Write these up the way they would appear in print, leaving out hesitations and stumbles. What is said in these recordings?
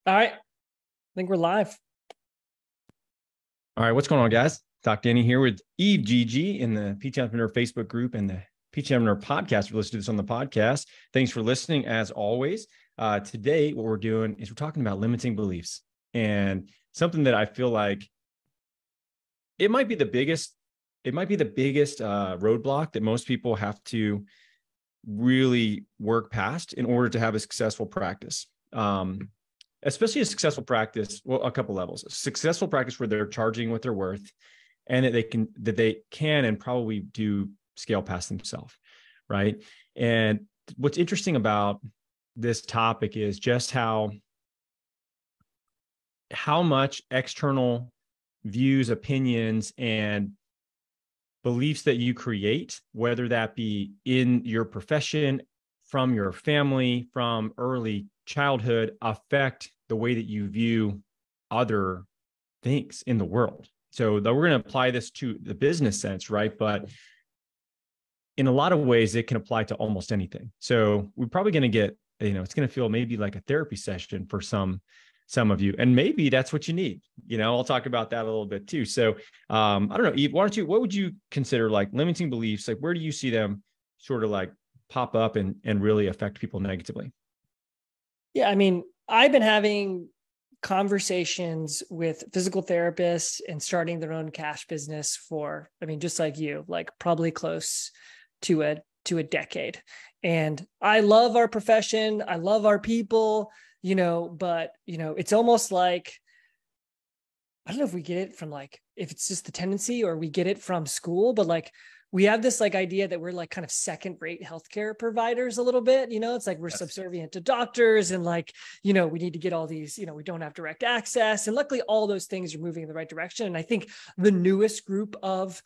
All right. I think we're live. All right, what's going on, guys? Doc Danny here with Yves Gege in the PT Entrepreneur Facebook group and the PT Entrepreneur podcast. We're listening to this on the podcast. Thanks for listening, as always. Today, what we're doing is we're talking about limiting beliefs and something that I feel like it might be the biggest. It might be the biggest roadblock that most people have to really work past in order to have a successful practice. Especially a successful practice, well, a couple levels. A successful practice where they're charging what they're worth, and that they can and probably do scale past themselves, right? And what's interesting about this topic is just how much external views, opinions, and beliefs that you create, whether that be in your profession, from your family, from early childhood, affect the way that you view other things in the world. So we're going to apply this to the business sense, right? But in a lot of ways, it can apply to almost anything. So we're probably going to get, it's going to feel maybe like a therapy session for some of you, and maybe that's what you need. I'll talk about that a little bit too. So I don't know, Yves, what would you consider like limiting beliefs? Like, where do you see them sort of like pop up and really affect people negatively? Yeah. I mean, I've been having conversations with physical therapists and starting their own cash business for, just like you, like probably close to a decade. And I love our profession. I love our people, but it's almost like, I don't know if we get it from like, if it's just the tendency or we get it from school, but like, we have this like idea that we're like kind of second rate healthcare providers a little bit, it's like we're subservient to doctors and like, we need to get all these, we don't have direct access. And luckily all those things are moving in the right direction. And I think the newest group of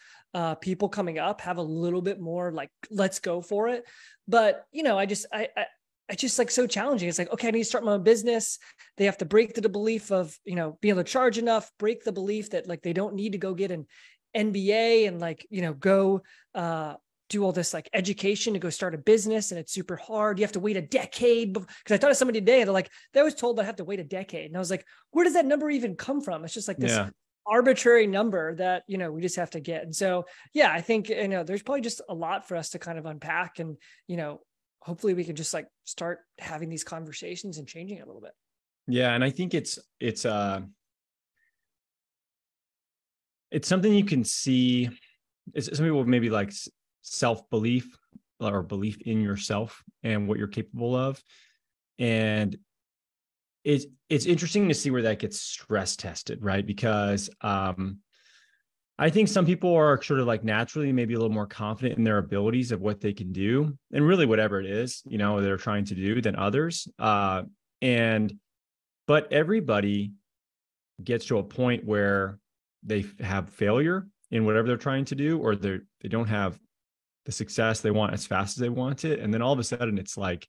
people coming up have a little bit more like, let's go for it. But, I just like so challenging. It's like, okay, I need to start my own business. They have to break the belief of, being able to charge enough, break the belief that like, they don't need to go get an MBA and like, go do all this like education to go start a business. And it's super hard. You have to wait a decade. Because I thought of somebody today, they're like, they was told I have to wait a decade. And I was like, where does that number even come from? It's just like this arbitrary number that, we just have to get. And so, yeah, I think, there's probably just a lot for us to kind of unpack and, hopefully we can just like start having these conversations and changing it a little bit. Yeah. And I think it's something you can see. Some people maybe like self-belief or belief in yourself and what you're capable of. And it's interesting to see where that gets stress tested, right? Because I think some people are sort of like naturally maybe a little more confident in their abilities of what they can do and really whatever it is, they're trying to do than others. But everybody gets to a point where they have failure in whatever they're trying to do, or they don't have the success they want as fast as they want it. And then all of a sudden it's like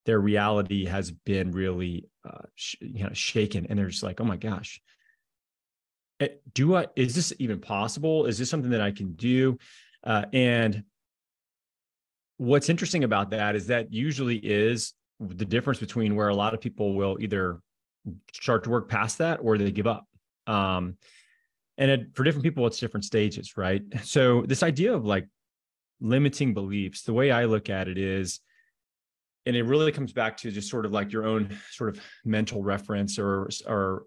their reality has been really shaken. And they're just like, oh my gosh, is this even possible? Is this something that I can do? And what's interesting about that is that usually is the difference between where a lot of people will either start to work past that or they give up. And for different people, it's different stages, right? So this idea of like limiting beliefs, the way I look at it is, and it really comes back to just sort of like your own sort of mental reference or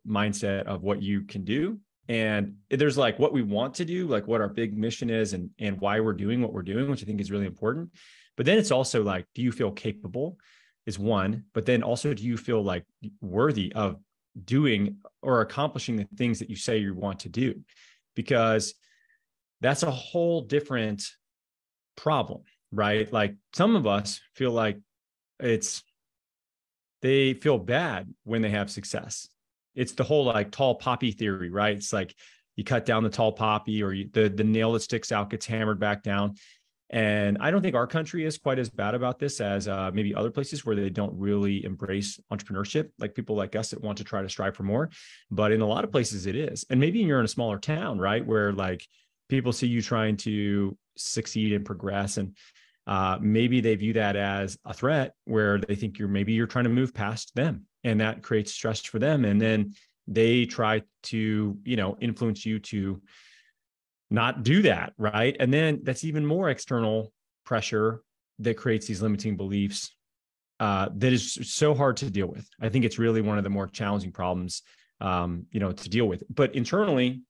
mindset of what you can do. And there's like what we want to do, like what our big mission is and why we're doing what we're doing, which I think is really important. But then it's also like, do you feel capable is one, but then also, do you feel like worthy of doing or accomplishing the things that you say you want to do? Because that's a whole different problem, right? Like some of us feel like they feel bad when they have success. It's the whole like tall poppy theory, right? It's like you cut down the tall poppy or the nail that sticks out gets hammered back down. And I don't think our country is quite as bad about this as maybe other places where they don't really embrace entrepreneurship, like people like us that want to try to strive for more. But in a lot of places it is. And maybe you're in a smaller town, right? Where like people see you trying to succeed and progress. And maybe they view that as a threat where they think you're trying to move past them. and that creates stress for them. And then they try to, influence you to not do that, right? And then that's even more external pressure that creates these limiting beliefs that is so hard to deal with. I think it's really one of the more challenging problems, to deal with. But internally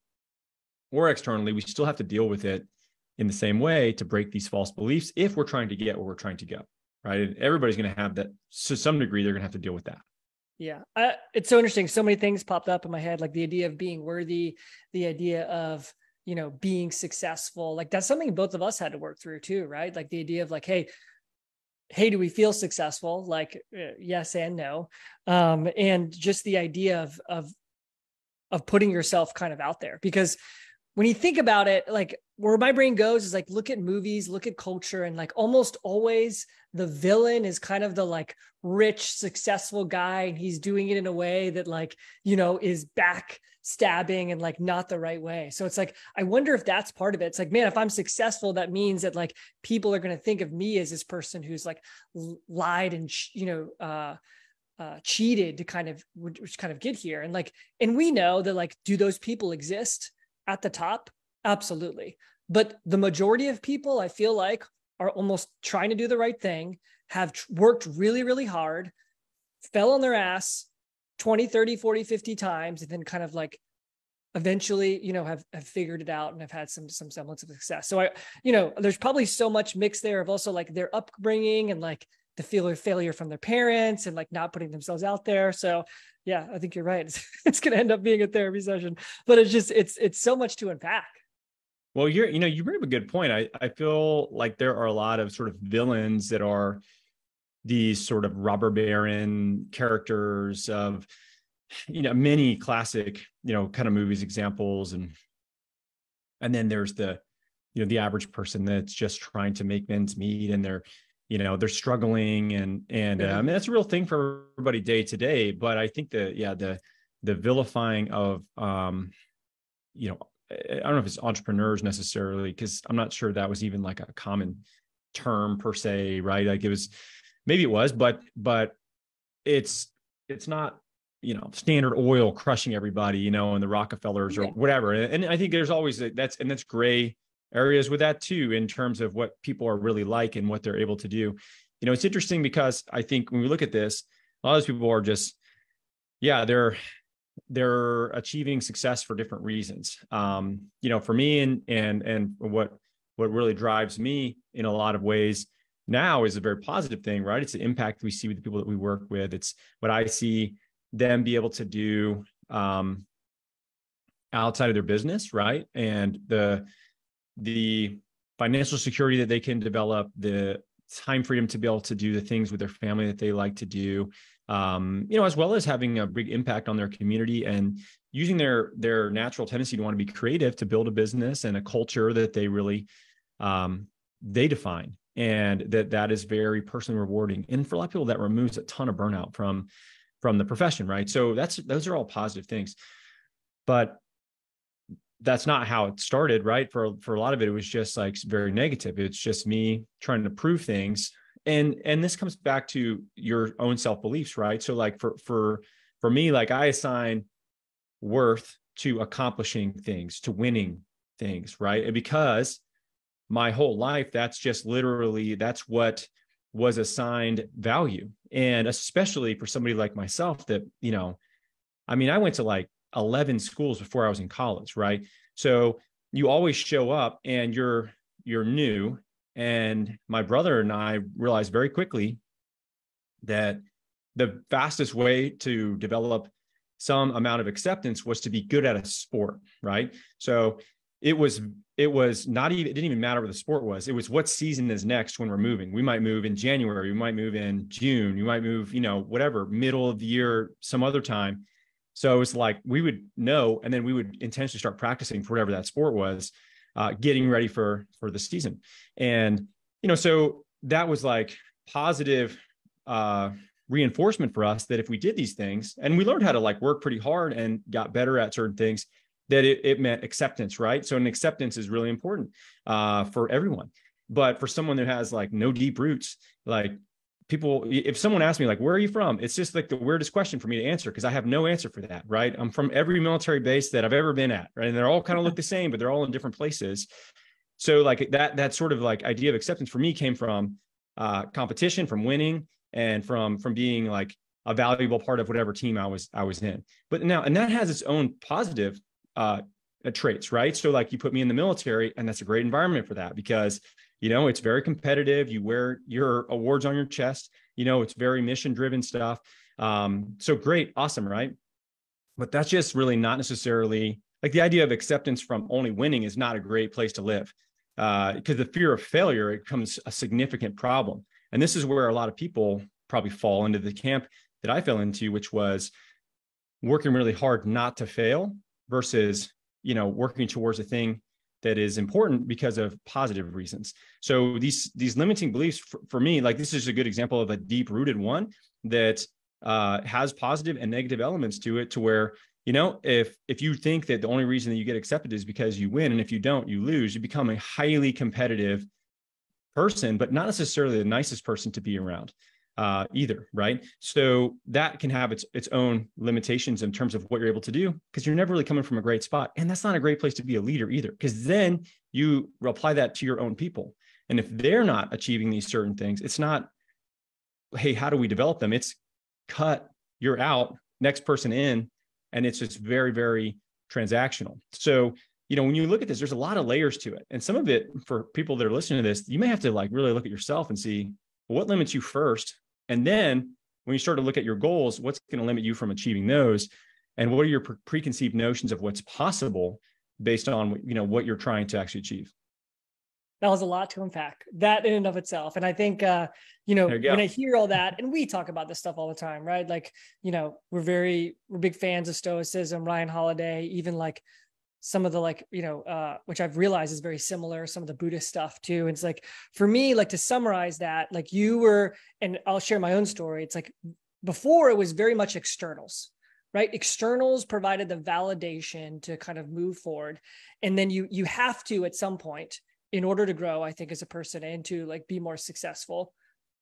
or externally, we still have to deal with it in the same way to break these false beliefs if we're trying to get where we're trying to go, right? And everybody's going to have that. To some degree, they're going to have to deal with that. Yeah. It's so interesting. So many things popped up in my head, like the idea of being worthy, the idea of, being successful. Like that's something both of us had to work through too, right? Like the idea of like, hey, do we feel successful? Like, yes and no. And just the idea of putting yourself kind of out there, because when you think about it, like where my brain goes is like, look at movies, look at culture. And like almost always the villain is kind of the like rich, successful guy. And he's doing it in a way that like, is backstabbing and like not the right way. So it's like, I wonder if that's part of it. It's like, man, if I'm successful, that means that like people are going to think of me as this person who's like lied and, cheated to kind of get here. And like, and we know that like, do those people exist at the top? Absolutely. But the majority of people, I feel like, are almost trying to do the right thing, have worked really, really hard, fell on their ass 20, 30, 40, 50 times, and then kind of like eventually, have figured it out and have had some semblance of success. So there's probably so much mix there of also like their upbringing and like the failure from their parents and like not putting themselves out there. So yeah, I think you're right. It's going to end up being a therapy session, but it's so much to unpack. Well, you bring up a good point. I feel like there are a lot of sort of villains that are these sort of robber baron characters of, many classic, kind of movies examples. And then there's the average person that's just trying to make ends meet, and they're struggling. And I mean, that's a real thing for everybody day to day. But I think the vilifying of, I don't know if it's entrepreneurs necessarily, because I'm not sure that was even like a common term per se, right? Like maybe it was, but it's not, Standard Oil crushing everybody, and the Rockefellers or whatever. And I think there's always that's gray areas with that too, in terms of what people are really like and what they're able to do. It's interesting because I think when we look at this, a lot of those people are just, they're achieving success for different reasons. For me and what really drives me in a lot of ways now is a very positive thing, right? It's the impact we see with the people that we work with. It's what I see them be able to do outside of their business, right? And the financial security that they can develop, the time freedom to be able to do the things with their family that they like to do, as well as having a big impact on their community and using their natural tendency to want to be creative to build a business and a culture that they really they define, and that is very personally rewarding. And for a lot of people, that removes a ton of burnout from the profession, right? So those are all positive things, but that's not how it started, right? For a lot of it, it was just like very negative. It's just me trying to prove things. And this comes back to your own self-beliefs, right? So like for me, like I assign worth to accomplishing things, to winning things, right? And because my whole life, that's what was assigned value. And especially for somebody like myself that, I went to like 11 schools before I was in college, right? So you always show up and you're new. And my brother and I realized very quickly that the fastest way to develop some amount of acceptance was to be good at a sport, right? So it didn't even matter what the sport was. It was what season is next when we're moving. We might move in January, we might move in June, you might move, whatever, middle of the year, some other time. So it's like we would know, and then we would intentionally start practicing for whatever that sport was, getting ready for the season. And, so that was like positive reinforcement for us that if we did these things and we learned how to like work pretty hard and got better at certain things, that it meant acceptance, right? So an acceptance is really important for everyone. But for someone that has like no deep roots, like people, if someone asks me like, where are you from? It's just like the weirdest question for me to answer because I have no answer for that, right? I'm from every military base that I've ever been at, right? And they're all kind of look the same, but they're all in different places. So like that sort of like idea of acceptance for me came from competition, from winning, and from being like a valuable part of whatever team I was in. But now, and that has its own positive traits, right? So like you put me in the military, and that's a great environment for that because it's very competitive. You wear your awards on your chest. It's very mission driven stuff. So great, awesome, right? But that's just really not necessarily like the idea of acceptance from only winning is not a great place to live because the fear of failure, it becomes a significant problem. And this is where a lot of people probably fall into the camp that I fell into, which was working really hard not to fail versus, working towards a thing that is important because of positive reasons. So these limiting beliefs for me, like this is a good example of a deep rooted one that has positive and negative elements to it, to where, if you think that the only reason that you get accepted is because you win, and if you don't, you lose, you become a highly competitive person, but not necessarily the nicest person to be around either, right? So that can have its own limitations in terms of what you're able to do, because you're never really coming from a great spot. And that's not a great place to be a leader either, because then you apply that to your own people. And if they're not achieving these certain things, it's not, hey, how do we develop them? It's cut, you're out, next person in. And it's just very, very transactional. So, when you look at this, there's a lot of layers to it. And some of it, for people that are listening to this, you may have to like really look at yourself and see what limits you first. And then when you start to look at your goals, what's going to limit you from achieving those? And what are your preconceived notions of what's possible based on, what you're trying to actually achieve? That was a lot to unpack, that in and of itself. And I think, when I hear all that, and we talk about this stuff all the time, right? Like, we're big fans of Stoicism, Ryan Holiday, even like some of the which I've realized is very similar, some of the Buddhist stuff too. And it's like, for me, like to summarize that, like you were, and I'll share my own story. It's like before it was very much externals, right? Externals provided the validation to kind of move forward. And then you have to, at some point, in order to grow, I think, as a person and to like be more successful,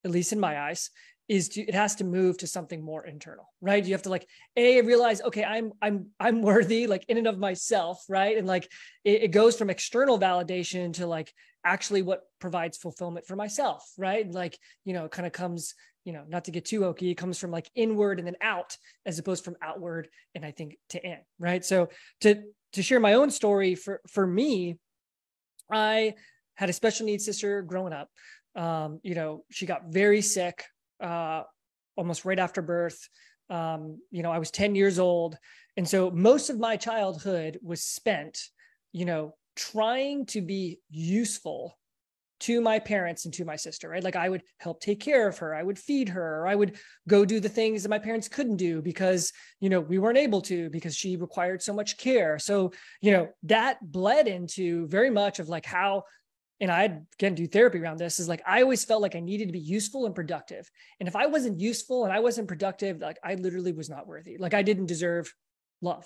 at least in my eyes, it has to move to something more internal, right? You have to like realize, okay, I'm worthy, like in and of myself, right? And like it goes from external validation to like actually what provides fulfillment for myself, right? Like, it kind of comes, not to get too hokey, it comes from like inward and then out, as opposed from outward and I think to in, right? So to share my own story, for me, I had a special needs sister growing up. She got very sick almost right after birth. I was 10 years old. And so most of my childhood was spent, trying to be useful to my parents and to my sister, right? Like I would help take care of her. I would feed her, or I would go do the things that my parents couldn't do because, we weren't able to, because she required so much care. So, that bled into very much of like how, and I again do therapy around this, is like, I always felt like I needed to be useful and productive. And if I wasn't useful and I wasn't productive, like I literally was not worthy. Like I didn't deserve love.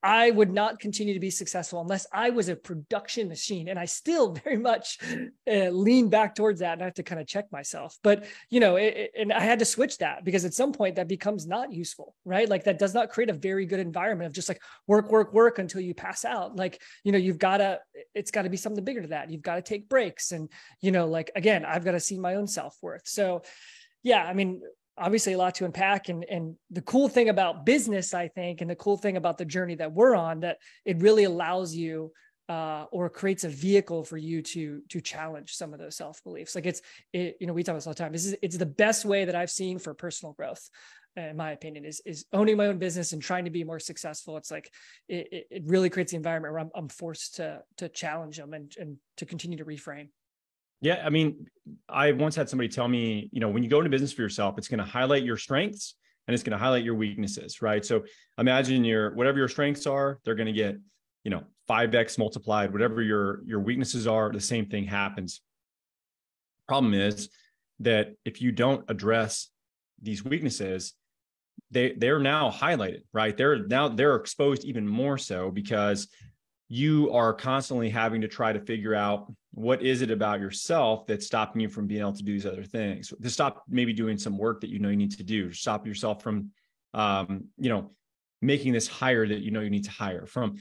I would not continue to be successful unless I was a production machine. And I still very much lean back towards that. And I have to kind of check myself, but and I had to switch that, because at some point that becomes not useful, right? Like that does not create a very good environment of just like work until you pass out. Like, it's got to be something bigger to that. You've got to take breaks. And, like, again, I've got to see my own self-worth. So yeah, I mean, obviously a lot to unpack, and the cool thing about business, I think, and the cool thing about the journey that we're on, that it really allows you or creates a vehicle for you to challenge some of those self-beliefs. Like we talk about this all the time. It's the best way that I've seen for personal growth, in my opinion, is owning my own business and trying to be more successful. It's like, it really creates the environment where I'm forced to challenge them and to continue to reframe. Yeah. I mean, I once had somebody tell me, when you go into business for yourself, it's going to highlight your strengths and it's going to highlight your weaknesses, right? So imagine whatever your strengths are, they're going to get, 5x multiplied. Whatever your weaknesses are, the same thing happens. Problem is that if you don't address these weaknesses, they're now highlighted, right? They're exposed even more so, because you are constantly having to try to figure out what is it about yourself that's stopping you from being able to do these other things, to stop maybe doing some work that you know you need to do, to stop yourself from, making this hire that you know you need to hire, from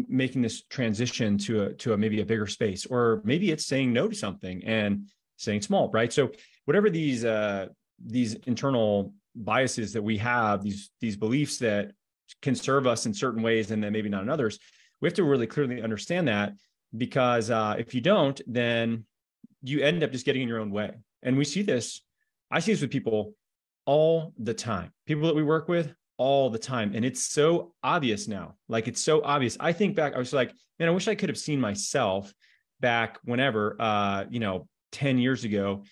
making this transition to a maybe a bigger space, or maybe it's saying no to something and staying small, right? So whatever these internal biases that we have, these beliefs that can serve us in certain ways and then maybe not in others, we have to really clearly understand that, because if you don't, then you end up just getting in your own way. And we see this, I see this with people all the time, people that we work with all the time. And it's so obvious now. Like, it's so obvious. I think back, I was like, man, I wish I could have seen myself back whenever, 10 years ago,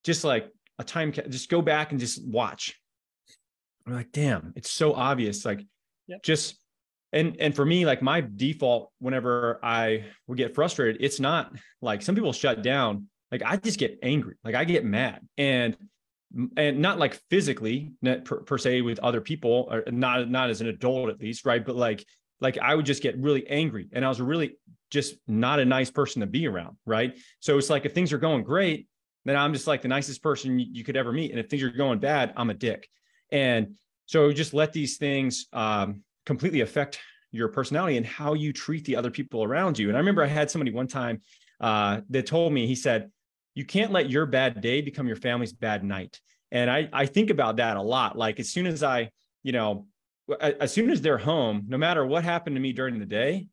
just like a time, just go back and just watch. I'm like, damn, it's so obvious. Like, yep. Just, and for me, like, my default, whenever I would get frustrated, it's not like some people shut down. Like, I just get angry. Like, I get mad, and not like physically, not per se with other people, or not as an adult at least, right? But like I would just get really angry, and I was really just not a nice person to be around, right? So it's like, if things are going great, then I'm just like the nicest person you could ever meet, and if things are going bad, I'm a dick. And so just let these things completely affect your personality and how you treat the other people around you. And I remember I had somebody one time that told me, he said, you can't let your bad day become your family's bad night. And I think about that a lot. Like, as soon as as soon as they're home, no matter what happened to me during the day,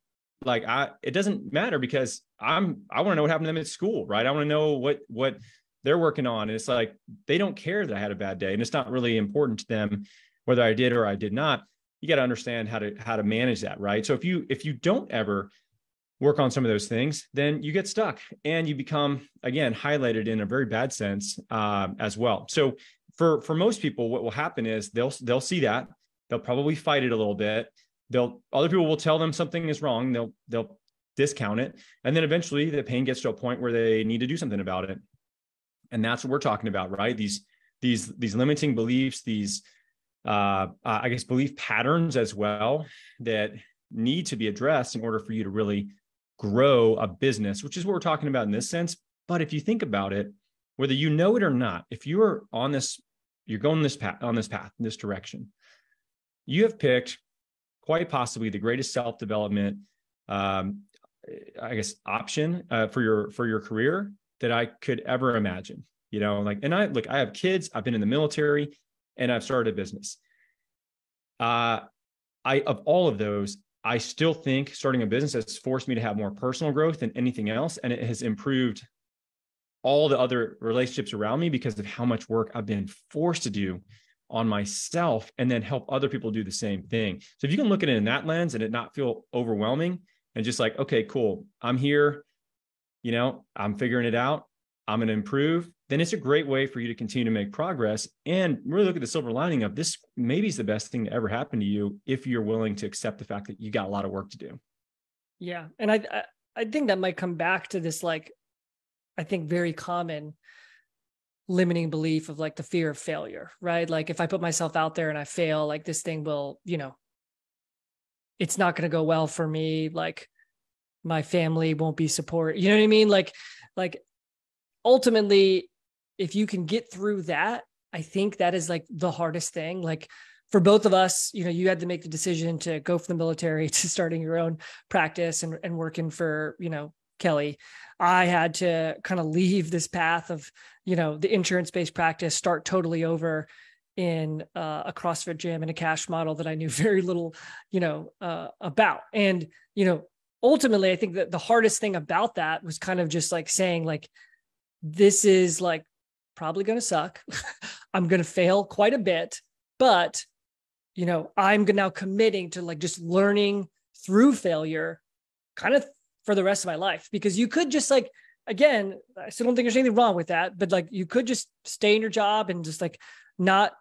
like, it doesn't matter, because I want to know what happened to them at school, right? I want to know what they're working on. And it's like, they don't care that I had a bad day, and it's not really important to them whether I did or I did not. You got to understand how to manage that, right? So if you don't ever work on some of those things, then you get stuck, and you become, again, highlighted in a very bad sense as well. So for most people, what will happen is they'll see that, they'll probably fight it a little bit. Other people will tell them something is wrong. They'll discount it, and then eventually the pain gets to a point where they need to do something about it. And that's what we're talking about, right? These limiting beliefs, these I guess belief patterns as well, that need to be addressed in order for you to really grow a business, which is what we're talking about in this sense. But if you think about it, whether you know it or not, if you are you're going this path, in this direction, you have picked quite possibly the greatest self-development, I guess, option for your career that I could ever imagine. And I have kids, I've been in the military, and I've started a business. Of all of those, I still think starting a business has forced me to have more personal growth than anything else. And it has improved all the other relationships around me because of how much work I've been forced to do on myself, and then help other people do the same thing. So if you can look at it in that lens and it not feel overwhelming, and just like, okay, cool, I'm here, I'm figuring it out, I'm going to improve, then it's a great way for you to continue to make progress and really look at the silver lining of this. Maybe is the best thing to ever happen to you, if you're willing to accept the fact that you got a lot of work to do. Yeah. And I think that might come back to this, like, I think very common limiting belief of like the fear of failure, right? Like, if I put myself out there and I fail, like, this thing will, it's not going to go well for me. Like, my family won't be support. You know what I mean? Like ultimately, if you can get through that, I think that is like the hardest thing. Like, for both of us, you had to make the decision to go from the military to starting your own practice and working for, Kelly. I had to kind of leave this path of, the insurance-based practice, start totally over in a CrossFit gym and a cash model that I knew very little, about. And, ultimately, I think that the hardest thing about that was kind of just like saying, like, this is like probably going to suck. I'm going to fail quite a bit, but, I'm now committing to like just learning through failure kind of for the rest of my life. Because you could just like, again, I still don't think there's anything wrong with that, but like, you could just stay in your job and just like not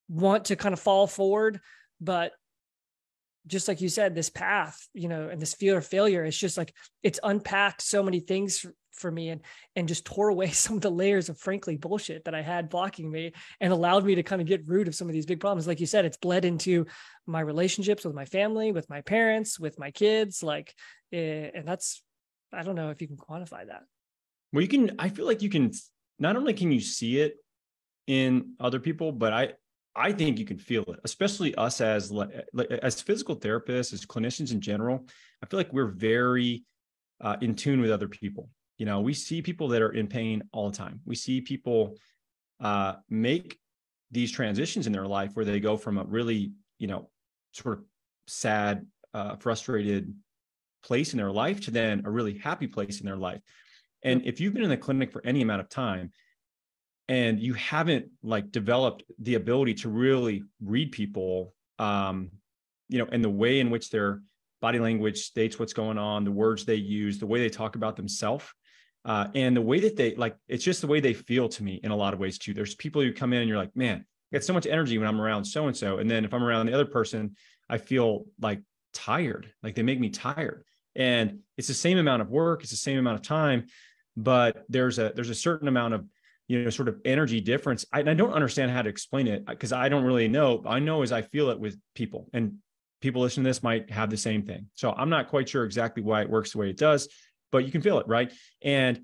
want to kind of fall forward. But just like you said, this path, and this fear of failure, it's just like, it's unpacked so many things for me and just tore away some of the layers of frankly bullshit that I had blocking me and allowed me to kind of get rid of some of these big problems. Like you said, it's bled into my relationships with my family, with my parents, with my kids, and that's, I don't know if you can quantify that. Well, I feel like you can, not only can you see it in other people, but I think you can feel it, especially us as physical therapists, as clinicians in general. I feel like we're very in tune with other people. We see people that are in pain all the time. We see people make these transitions in their life where they go from a really, sort of sad, frustrated place in their life to then a really happy place in their life. And if you've been in the clinic for any amount of time and you haven't developed the ability to really read people, and the way in which their body language states what's going on, the words they use, the way they talk about themselves, and the way that they it's just the way they feel to me in a lot of ways too. There's people who come in and you're like, man, I get so much energy when I'm around so-and-so. And then if I'm around the other person, I feel tired, they make me tired. And it's the same amount of work. It's the same amount of time, but there's a certain amount of, sort of energy difference. I don't understand how to explain it because I don't really know. I know as I feel it with people, and people listening to this might have the same thing. So I'm not quite sure exactly why it works the way it does, but you can feel it, right? And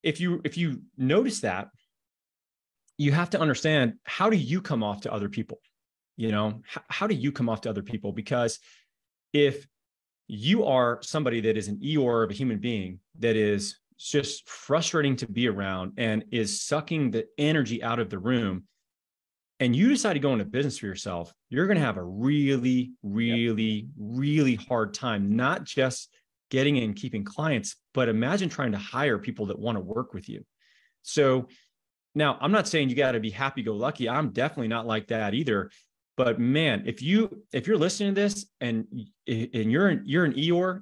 if you notice that, you have to understand, how do you come off to other people? How do you come off to other people? Because if you are somebody that is an Eeyore of a human being that is just frustrating to be around and is sucking the energy out of the room, and you decide to go into business for yourself, you're going to have a really, really, really hard time, not just getting and keeping clients, but imagine trying to hire people that want to work with you. So now I'm not saying you got to be happy-go-lucky. I'm definitely not like that either. But man, if you're listening to this and you're an Eeyore,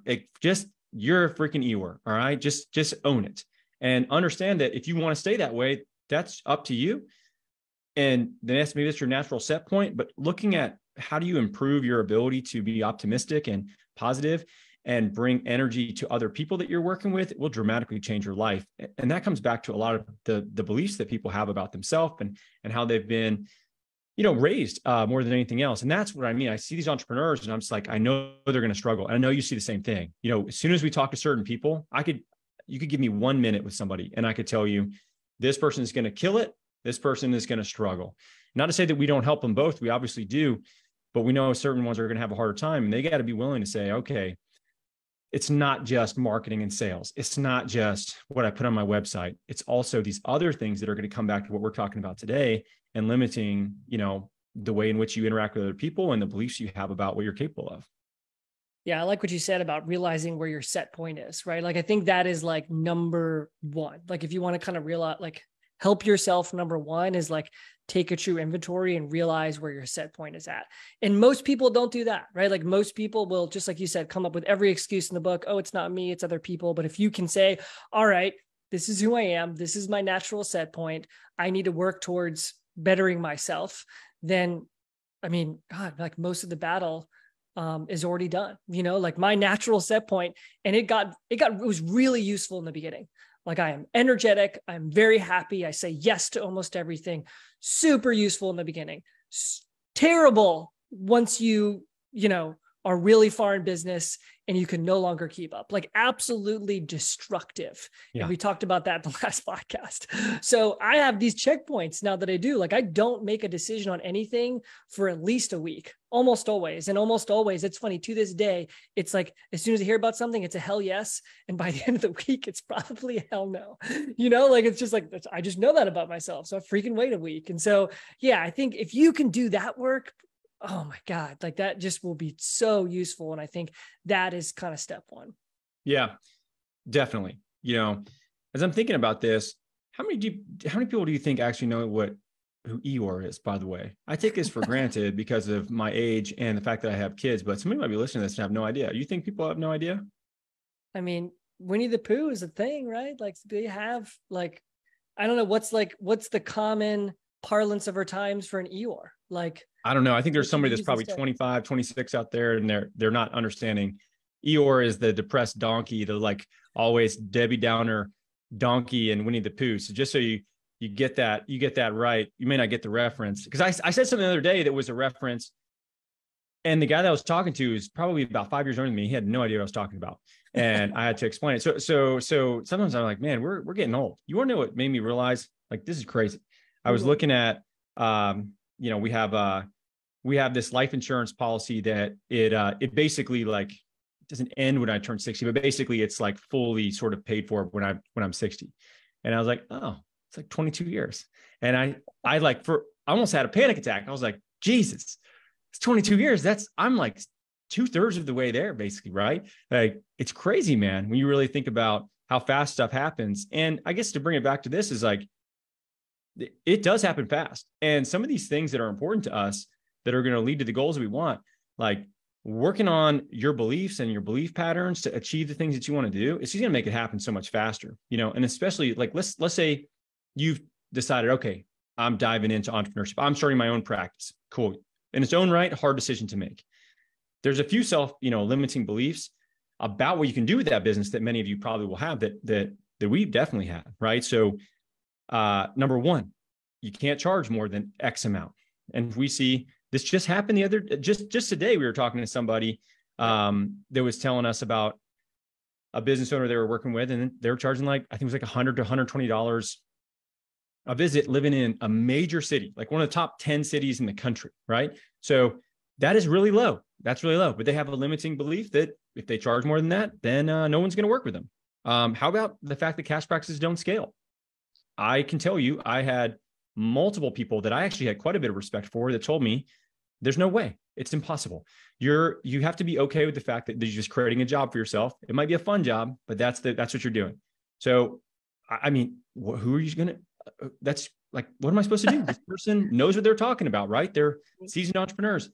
you're a freaking Eeyore. All right. Just own it and understand that if you want to stay that way, that's up to you. And then maybe that's your natural set point, but looking at how do you improve your ability to be optimistic and positive and bring energy to other people that you're working with, it will dramatically change your life. And that comes back to a lot of the beliefs that people have about themselves and how they've been, raised more than anything else. And that's what I mean. I see these entrepreneurs and I'm just like, I know they're going to struggle. And I know you see the same thing. As soon as we talk to certain people, you could give me 1 minute with somebody and I could tell you, this person is going to kill it. This person is going to struggle. Not to say that we don't help them both. We obviously do, but we know certain ones are going to have a harder time, and they got to be willing to say, okay, it's not just marketing and sales. It's not just what I put on my website. It's also these other things that are going to come back to what we're talking about today and limiting, the way in which you interact with other people and the beliefs you have about what you're capable of. Yeah, I like what you said about realizing where your set point is, right? I think that is number one. If you want to kind of realize, help yourself, number one is take a true inventory and realize where your set point is at. And most people don't do that, right? Most people will, just like you said, come up with every excuse in the book. Oh, it's not me, it's other people. But if you can say, all right, this is who I am, this is my natural set point, I need to work towards bettering myself, then, God, most of the battle is already done, my natural set point. And it was really useful in the beginning. I am energetic. I'm very happy. I say yes to almost everything. Super useful in the beginning. Terrible once you are really far in business and you can no longer keep up. Absolutely destructive. Yeah. And we talked about that in the last podcast. So I have these checkpoints now that I do. I don't make a decision on anything for at least a week, almost always. And almost always, it's funny, to this day, it's as soon as I hear about something, it's a hell yes. And by the end of the week, it's probably a hell no. It's just I just know that about myself. So I freaking wait a week. And so, yeah, I think if you can do that work, oh my God, that just will be so useful. And I think that is kind of step one. Yeah, definitely. As I'm thinking about this, how many people do you think actually know who Eeyore is, by the way? I take this for granted because of my age and the fact that I have kids, but somebody might be listening to this and have no idea. You think people have no idea? Winnie the Pooh is a thing, right? They have I don't know, what's the common parlance of our times for an Eeyore? I don't know. I think there's What should somebody we that's use probably instead? 25, 26 out there, and they're not understanding. Eeyore is the depressed donkey, the like always Debbie Downer donkey and Winnie the Pooh. So just so you get that right. You may not get the reference, because I said something the other day that was a reference, and the guy that I was talking to is probably about 5 years older than me. He had no idea what I was talking about, and I had to explain it. So sometimes I'm like, man, we're getting old. You want to know what made me realize, like, this is crazy? I was looking at, we have this life insurance policy that it basically, like, it doesn't end when I turn 60, but basically it's like fully sort of paid for when I'm 60. And I was like, oh, it's like 22 years. And I almost had a panic attack. I was like, Jesus, it's 22 years. I'm like 2/3 of the way there, basically, right? Like, it's crazy, man, when you really think about how fast stuff happens. And I guess to bring it back to this is like, it does happen fast. And some of these things that are important to us that are going to lead to the goals we want, like working on your beliefs and your belief patterns to achieve the things that you want to do, it's just going to make it happen so much faster, and especially like, let's say you've decided, okay, I'm diving into entrepreneurship. I'm starting my own practice. Cool. In its own right, hard decision to make. There's a few limiting beliefs about what you can do with that business that many of you probably will have that we definitely have, right? So number one, you can't charge more than X amount. And we see this just happened just today. We were talking to somebody that was telling us about a business owner they were working with, and they were charging, like, I think it was like $100 to $120 a visit, living in a major city, like one of the top 10 cities in the country, right? So that is really low. That's really low. But they have a limiting belief that if they charge more than that, then no one's going to work with them. How about the fact that cash practices don't scale? I can tell you, I had multiple people that I actually had quite a bit of respect for that told me, there's no way. It's impossible. You have to be okay with the fact that you're just creating a job for yourself. It might be a fun job, but that's what you're doing. So, I mean, who are you going to, that's like, what am I supposed to do? This person knows what they're talking about, right? They're seasoned entrepreneurs.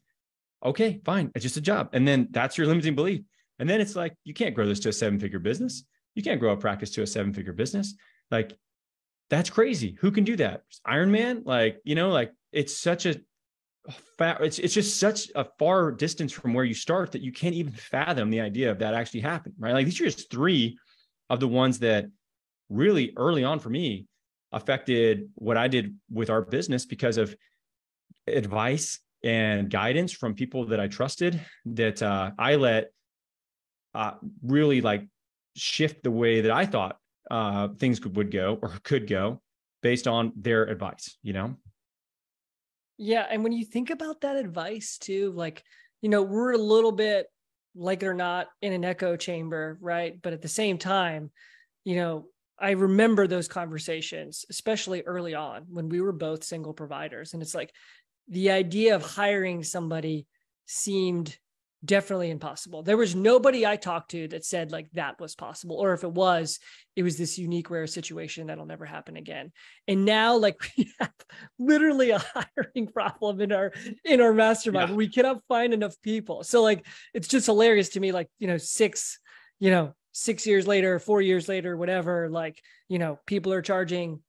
Okay, fine. It's just a job. And then that's your limiting belief. And then it's like, you can't grow this to a 7-figure business. You can't grow a practice to a 7-figure business. Like, that's crazy. Who can do that? Iron Man? Like, it's such it's just such a far distance from where you start that you can't even fathom the idea of that actually happening, right? Like, these are just three of the ones that really early on for me affected what I did with our business, because of advice and guidance from people that I trusted, that I let really like shift the way that I thought things would go or could go based on their advice, Yeah. And when you think about that advice too, like, we're a little bit, like it or not, in an echo chamber, right? But at the same time, I remember those conversations, especially early on when we were both single providers. And it's like, the idea of hiring somebody seemed definitely impossible. There was nobody I talked to that said like that was possible. Or if it was this unique, rare situation that'll never happen again. And now, like, we have literally a hiring problem in our mastermind. Yeah. We cannot find enough people. So like, it's just hilarious to me, like, 6 years later, 4 years later, whatever, like, people are charging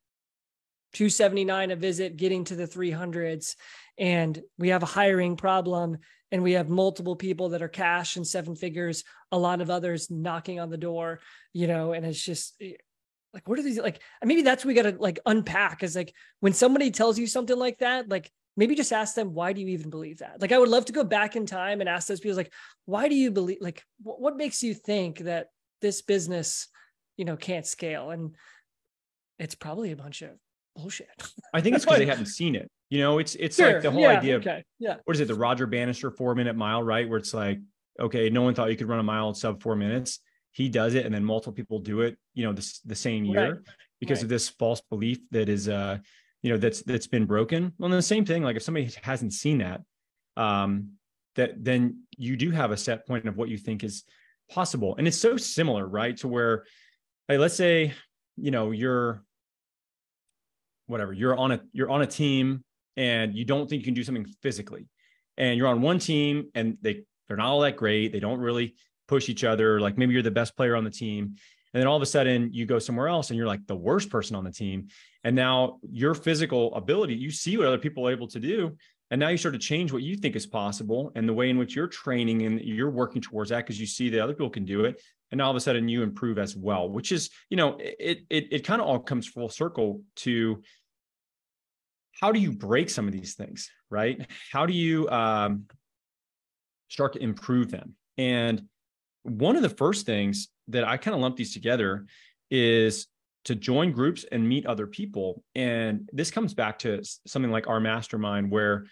$279 a visit, getting to the 300s, and we have a hiring problem, and we have multiple people that are cash and 7 figures, a lot of others knocking on the door, and it's just like, what are these, like, maybe that's what we got to like unpack, is like, when somebody tells you something like that, like, maybe just ask them, why do you even believe that? Like, I would love to go back in time and ask those people, like, why do you believe, like, what makes you think that this business, can't scale? And it's probably a bunch of bullshit. I think it's because they haven't seen it. It's Sure. like the whole idea of, Yeah. what is it? The Roger Bannister 4-minute mile, right? Where it's like, okay, no one thought you could run a mile in sub 4 minutes. He does it. And then multiple people do it, the same year, because of this false belief that is, that's been broken. Well, then the same thing, like, if somebody hasn't seen that, then you do have a set point of what you think is possible. And it's so similar, right? To where, like, let's say, you're on a team and you don't think you can do something physically, and you're on one team and they're not all that great. They don't really push each other. Like, maybe you're the best player on the team, and then all of a sudden you go somewhere else and you're like the worst person on the team. And now your physical ability, you see what other people are able to do, And now you start to change what you think is possible and the way in which you're training and you're working towards that because you see that other people can do it. And all of a sudden you improve as well, which is, it kind of all comes full circle to how do you break some of these things, right? How do you start to improve them? And one of the first things that I kind of lump these together is to join groups and meet other people. And this comes back to something like our mastermind, where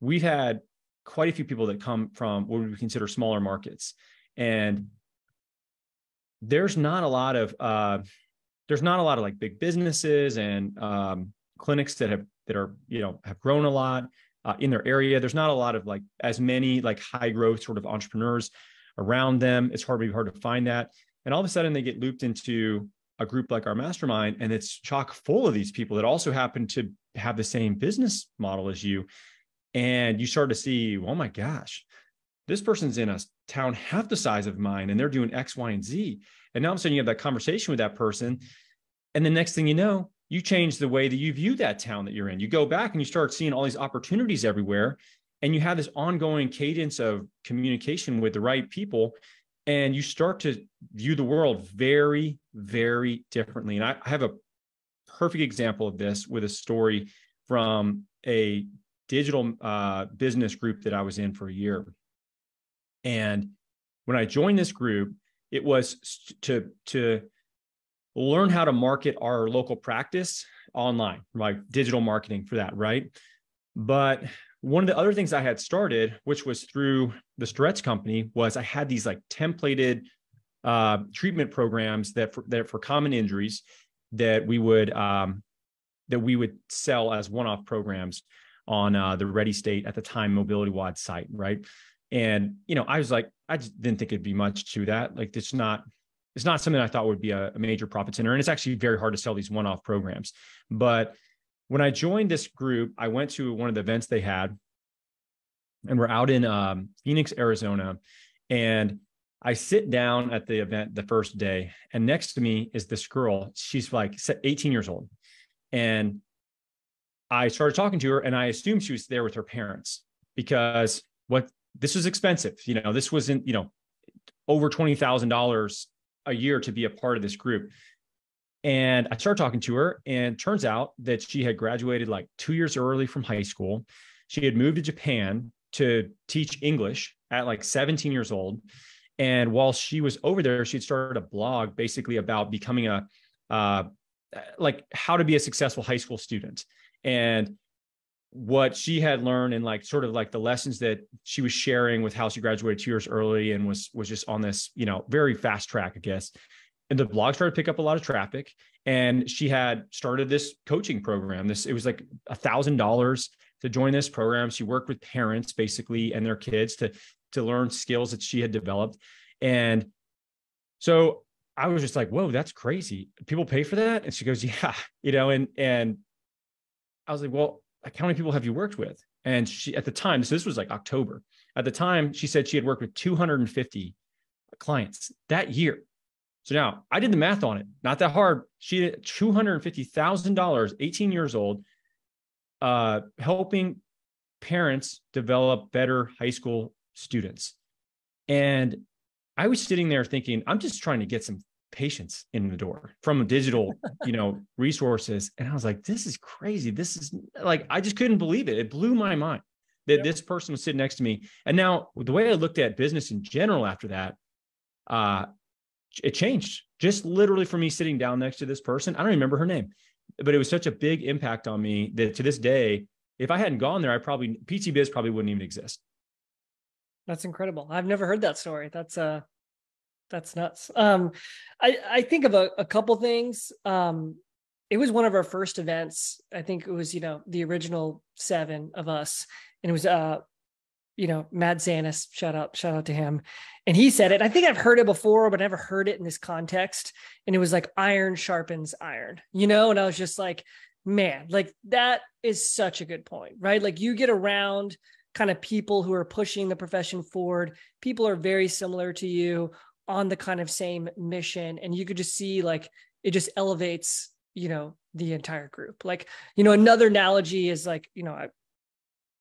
we've had quite a few people that come from what we consider smaller markets. And there's not a lot of like big businesses and clinics that have grown a lot in their area. There's not a lot of like as many like high growth sort of entrepreneurs around them. It's hard to find that. And all of a sudden they get looped into a group like our mastermind, and it's chock full of these people that also happen to have the same business model as you. And you start to see, oh my gosh, this person's in a town half the size of mine and they're doing X, Y, and Z. And now all of a sudden you have that conversation with that person. And the next thing you know, you change the way that you view that town that you're in. You go back and you start seeing all these opportunities everywhere. And you have this ongoing cadence of communication with the right people. And you start to view the world very, very differently. And I have a perfect example of this with a story from a digital business group that I was in for a year. And when I joined this group, it was to learn how to market our local practice online, like digital marketing for that, right? But one of the other things I had started, which was through the Stretch company, was I had these like templated treatment programs that for common injuries that we would sell as one-off programs on the Ready State at the time Mobility Wad site, right? And I was like, I just didn't think it'd be much to that. Like it's not something I thought would be a major profit center, and it's actually very hard to sell these one-off programs. But when I joined this group, I went to one of the events they had, and we're out in Phoenix, Arizona. And I sit down at the event the first day, and next to me is this girl. She's like 18 years old. And I started talking to her, and I assumed she was there with her parents because this was expensive. This wasn't, over $20,000 a year to be a part of this group. And I started talking to her, and turns out that she had graduated like 2 years early from high school. She had moved to Japan to teach English at like 17 years old. And while she was over there, she'd started a blog basically about becoming like how to be a successful high school student. And what she had learned and like sort of like the lessons that she was sharing with how she graduated 2 years early and was just on this, very fast track, I guess. And the blog started to pick up a lot of traffic. And she had started this coaching program. It was like $1,000 to join this program. She worked with parents basically and their kids to learn skills that she had developed. And so I was just like, whoa, that's crazy. People pay for that? And she goes, yeah, and I was like, well, like, how many people have you worked with? And she, at the time, so this was like October. At the time, she said she had worked with 250 clients that year. So now I did the math on it, not that hard. She had $250,000, 18 years old, helping parents develop better high school students. And I was sitting there thinking, I'm just trying to get some patients in the door from digital, resources. And I was like, this is crazy. This is like, I just couldn't believe it. It blew my mind that this person was sitting next to me. And now the way I looked at business in general after that, it changed just literally from me sitting down next to this person. I don't remember her name, but it was such a big impact on me that to this day, if I hadn't gone there, PT Biz probably wouldn't even exist. That's incredible. I've never heard that story. That's nuts. I think of a couple things. It was one of our first events. I think it was, the original 7 of us, and it was, Matt Zanis, shout out to him. And he said it, I think I've heard it before, but never heard it in this context. And it was like iron sharpens iron, and I was just like, man, like that is such a good point, right? Like you get around kind of people who are pushing the profession forward. People are very similar to you on the kind of same mission. And you could just see like, it just elevates, the entire group. Like, another analogy is like,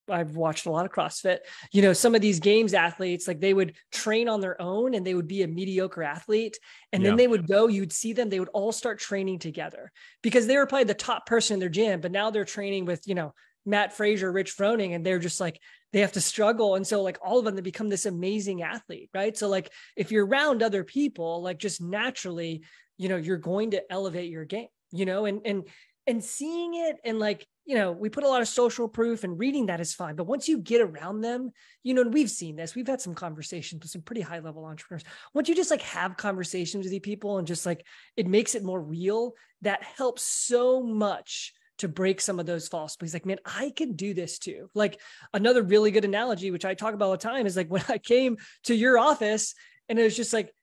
I've watched a lot of CrossFit, you know, some of these games athletes, like they would train on their own and they would be a mediocre athlete. And then they would go, you'd see them, they would all start training together because they were probably the top person in their gym, but now they're training with, you know, Matt Frazier, Rich Froning, and they're just like, they have to struggle. And so like all of them, they become this amazing athlete, right? So like, if you're around other people, like just naturally, you know, you're going to elevate your game, you know, and seeing it and like, you know, we put a lot of social proof and reading that is fine. But once you get around them, you know, and we've seen this, we've had some conversations with some pretty high level entrepreneurs. Once you just like have conversations with these people and just like, it makes it more real, that helps so much to break some of those false beliefs. Like, man, I can do this too. Like another really good analogy, which I talk about all the time, is like when I came to your office and it was just like,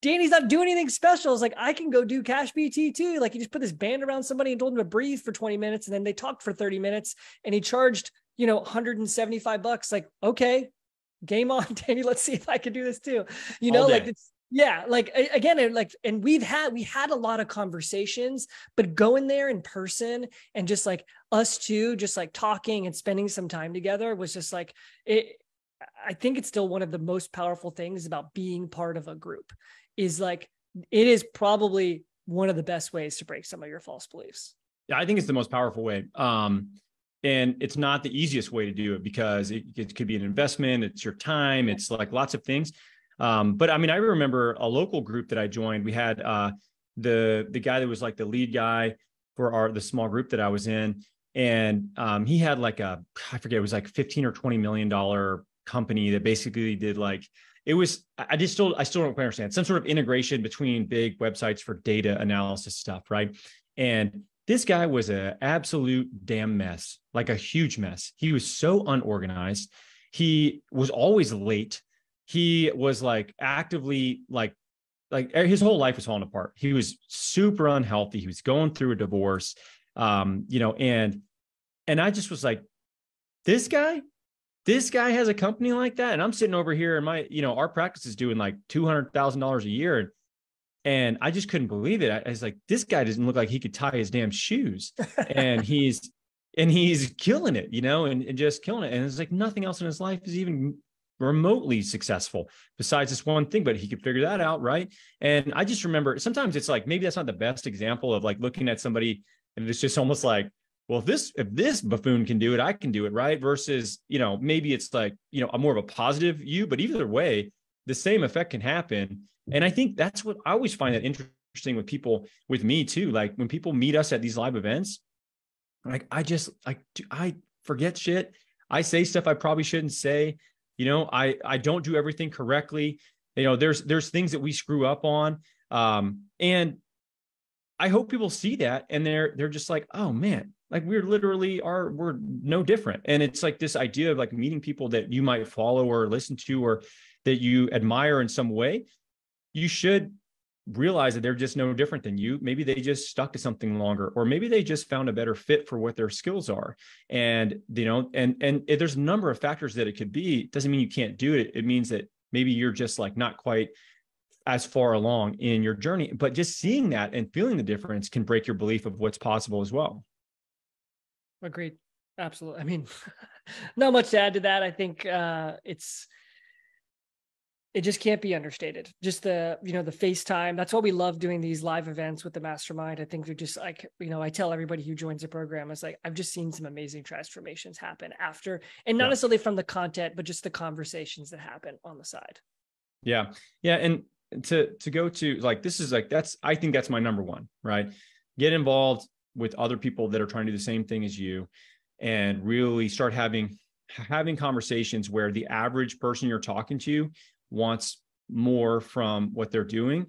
Danny's not doing anything special. It's like, I can go do cash BT too. Like, you just put this band around somebody and told them to breathe for 20 minutes. And then they talked for 30 minutes and he charged, you know, $175. Like, okay, game on, Danny. Let's see if I can do this too. You know, like it's, yeah, like again, like, and we had a lot of conversations, but going there in person and just like us two, just like talking and spending some time together was just like it. I think it's still one of the most powerful things about being part of a group is like, it is probably one of the best ways to break some of your false beliefs. Yeah, I think it's the most powerful way. And it's not the easiest way to do it because it could be an investment. It's your time. It's like lots of things. But I mean, I remember a local group that I joined. We had the guy that was like the lead guy for the small group that I was in. And he had like I forget, it was like $15 or $20 million company that basically did like, it was, I still don't quite understand, some sort of integration between big websites for data analysis stuff, right? And this guy was an absolute damn mess, like a huge mess. He was so unorganized. He was always late. He was like actively like his whole life was falling apart. He was super unhealthy. He was going through a divorce, you know, and I just was like, this guy has a company like that. And I'm sitting over here and our practice is doing like $200,000 a year. And I just couldn't believe it. I was like, this guy doesn't look like he could tie his damn shoes. And he's killing it, you know, and just killing it. And it's like nothing else in his life is even remotely successful besides this one thing, but he could figure that out. Right. And I just remember sometimes it's like, maybe that's not the best example of like looking at somebody and it's just almost like, well, if this buffoon can do it, I can do it, right? Versus, you know, maybe it's like, you know, a more of a positive view, but either way, the same effect can happen. And I think that's what I always find that interesting with people, with me too. Like when people meet us at these live events, like I forget shit. I say stuff I probably shouldn't say. You know, I don't do everything correctly. You know, there's things that we screw up on. And I hope people see that and they're just like, oh man, like we're no different. And it's like this idea of like meeting people that you might follow or listen to, or that you admire in some way. You should realize that they're just no different than you. Maybe they just stuck to something longer, or maybe they just found a better fit for what their skills are. And, you know, and there's a number of factors that it could be. It doesn't mean you can't do it. It means that maybe you're just like not quite as far along in your journey, but just seeing that and feeling the difference can break your belief of what's possible as well. Agreed. Absolutely. I mean, not much to add to that. I think it just can't be understated. Just the FaceTime. That's why we love doing these live events with the mastermind. I think they're just like, you know, I tell everybody who joins the program, it's like, I've just seen some amazing transformations happen after, and not necessarily from the content, but just the conversations that happen on the side. Yeah. Yeah. And to go to like, this is like, I think that's my number one, right? Get involved with other people that are trying to do the same thing as you, and really start having conversations where the average person you're talking to wants more from what they're doing,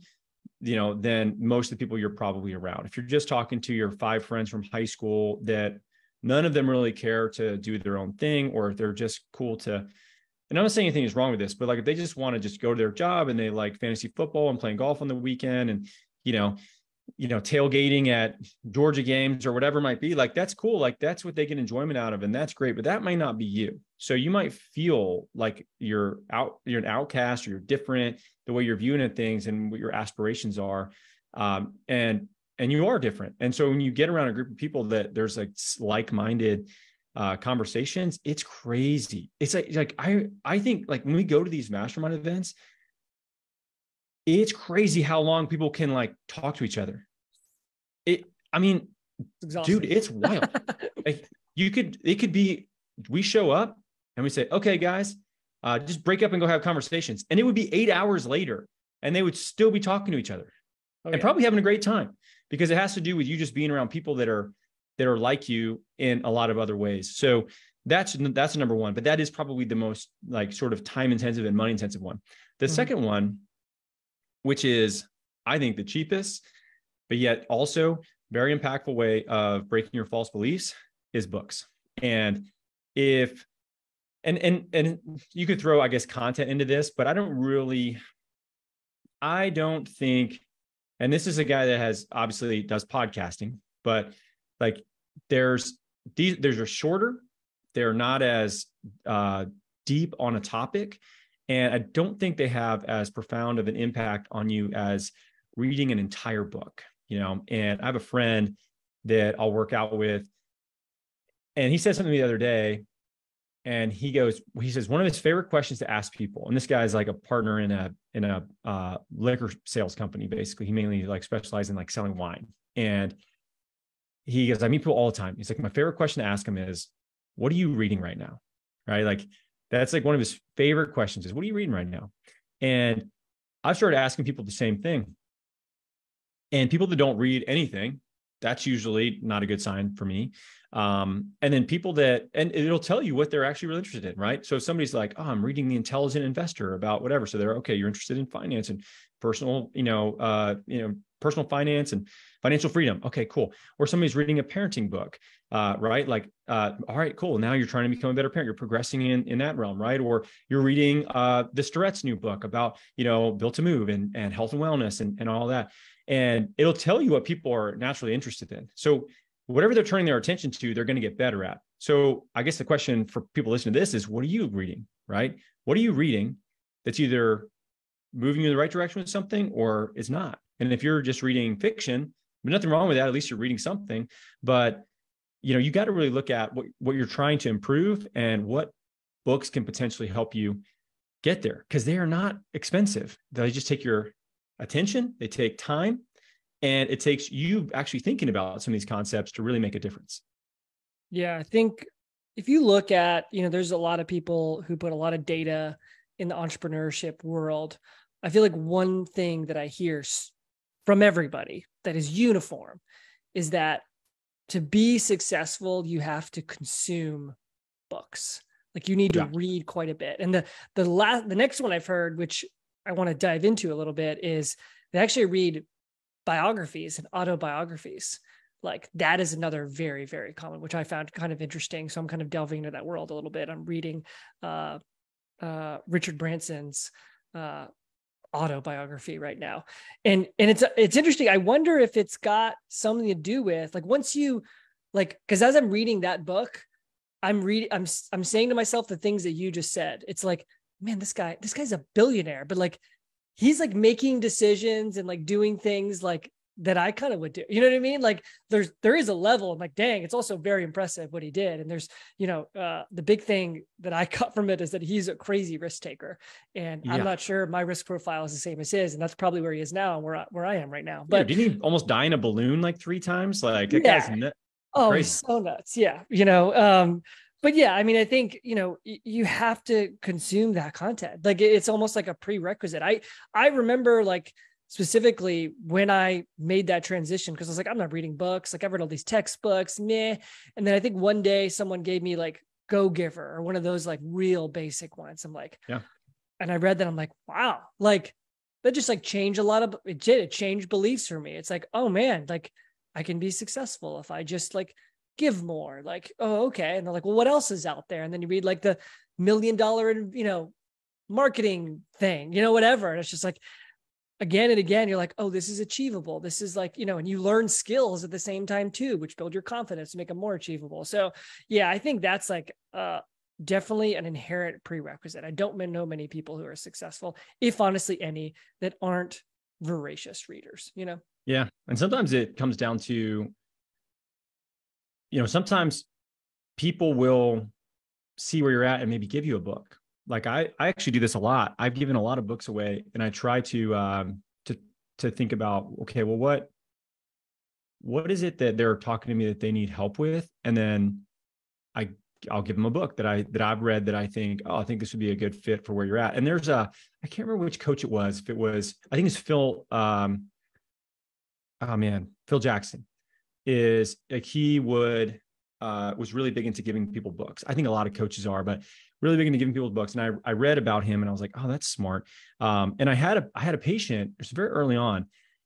you know, than most of the people you're probably around. If you're just talking to your 5 friends from high school that none of them really care to do their own thing, or if they're just cool to, and I'm not saying anything is wrong with this, but like if they just want to just go to their job and they like fantasy football and playing golf on the weekend and, you know, tailgating at Georgia games or whatever it might be, like, that's cool. Like that's what they get enjoyment out of. And that's great, but that might not be you. So you might feel like you're an outcast, or you're different, the way you're viewing at things and what your aspirations are. And you are different. And so when you get around a group of people that there's like like-minded conversations, it's crazy. It's like I think like when we go to these mastermind events, it's crazy how long people can like talk to each other. I mean, dude, it's wild. Like it could be, we show up and we say, okay, guys, just break up and go have conversations. And it would be 8 hours later and they would still be talking to each other and probably having a great time, because it has to do with you just being around people that are like you in a lot of other ways. So that's number one, but that is probably the most like sort of time intensive and money intensive one. The second one, which is, I think, the cheapest, but yet also very impactful way of breaking your false beliefs, is books. And if, and you could throw, I guess, content into this, but I don't think, and this is a guy that has obviously does podcasting, but like there's are shorter. They're not as deep on a topic. And I don't think they have as profound of an impact on you as reading an entire book, And I have a friend that I'll work out with, and he said something the other day, and he says, one of his favorite questions to ask people, and this guy is like a partner in a liquor sales company. Basically, he mainly like specializes in like selling wine. And he goes, I meet people all the time. He's like, my favorite question to ask him is, what are you reading right now? Right? Like, that's like one of his favorite questions is, what are you reading right now? And I've started asking people the same thing. And people that don't read anything, that's usually not a good sign for me. And then people and it'll tell you what they're actually really interested in, right? So if somebody's like, oh, I'm reading The Intelligent Investor about whatever. So they're, okay, you're interested in finance and personal, personal finance and financial freedom. Okay, cool. Or somebody's reading a parenting book, right? Like, all right, cool. Now you're trying to become a better parent. You're progressing in that realm, right? Or you're reading the Starrett's new book about, Built to Move and health and wellness and all that. And it'll tell you what people are naturally interested in. So whatever they're turning their attention to, they're going to get better at. So I guess the question for people listening to this is, what are you reading, right? What are you reading that's either moving you in the right direction with something or it's not? And if you're just reading fiction, there's nothing wrong with that. At least you're reading something. But, you got to really look at what you're trying to improve and what books can potentially help you get there, because they are not expensive. They just take your attention, they take time, and it takes you actually thinking about some of these concepts to really make a difference. Yeah, I think if you look at, there's a lot of people who put a lot of data in the entrepreneurship world. I feel like one thing that I hear from everybody that is uniform is that to be successful, you have to consume books. Like you need to read quite a bit. And the next one I've heard, which I want to dive into a little bit, is they actually read biographies and autobiographies. Like that is another very, very common, which I found kind of interesting. So I'm kind of delving into that world a little bit. I'm reading Richard Branson's autobiography right now. And it's interesting. I wonder if it's got something to do with like, once you like, because as I'm reading that book, I'm saying to myself the things that you just said. It's like, man, this guy's a billionaire, but like, he's like making decisions and like doing things like that I kind of would do. You know what I mean? Like there is a level. I'm like, dang, it's also very impressive what he did. And there's, the big thing that I cut from it is that he's a crazy risk taker. And I'm not sure my risk profile is the same as his. And that's probably where he is now and where I am right now. But didn't he almost die in a balloon like 3 times? Like that guy's nuts. Oh, he's so nuts. Yeah. But yeah, I mean, I think, you have to consume that content. Like it's almost like a prerequisite. I remember like specifically when I made that transition, because I was like, I'm not reading books. Like I've read all these textbooks, meh. And then I think one day someone gave me like Go Giver or one of those like real basic ones. I'm like, yeah. And I read that. I'm like, wow, like that just like changed a lot of, it changed beliefs for me. It's like, oh man, like I can be successful if I just like give more. Like, oh, okay. And they're like, well, what else is out there? And then you read like the $1 million, marketing thing, whatever. And it's just like, again and again, you're like, oh, this is achievable. This is like, and you learn skills at the same time too, which build your confidence to make them more achievable. So yeah, I think that's like definitely an inherent prerequisite. I don't know many people who are successful, if honestly any, that aren't voracious readers, Yeah. And sometimes it comes down to, sometimes people will see where you're at and maybe give you a book. Like I actually do this a lot. I've given a lot of books away, and I try to think about, okay, well, what is it that they're talking to me that they need help with? And then I'll give them a book that I've read that I think, oh, I think this would be a good fit for where you're at. And there's I can't remember which coach it was. If it was, I think it's Phil, Phil Jackson is like, he was really big into giving people books. I think a lot of coaches are, but really big into giving people books. And I read about him and I was like, oh, that's smart. And I had a patient, it was very early on,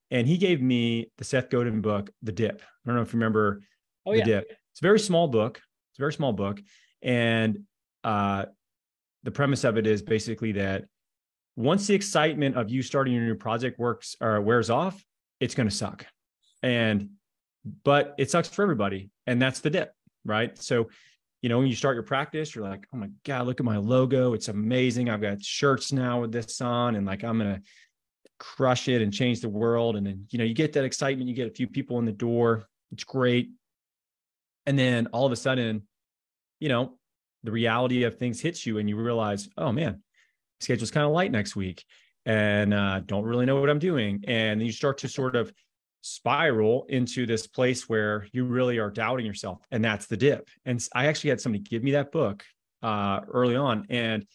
and he gave me the Seth Godin book, The Dip. I don't know if you remember The Dip. It's a very small book. It's a very small book. And the premise of it is basically that once the excitement of you starting your new project wears off, it's going to suck. But it sucks for everybody. And that's the dip, right? So, when you start your practice, you're like, oh my God, look at my logo. It's amazing. I've got shirts now with this on, and like, I'm going to crush it and change the world. And then, you get that excitement, you get a few people in the door. It's great. And then all of a sudden, the reality of things hits you and you realize, oh man, schedule's kind of light next week, and don't really know what I'm doing. And then you start to sort of spiral into this place where you really are doubting yourself. And that's the dip. And I actually had somebody give me that book early on. And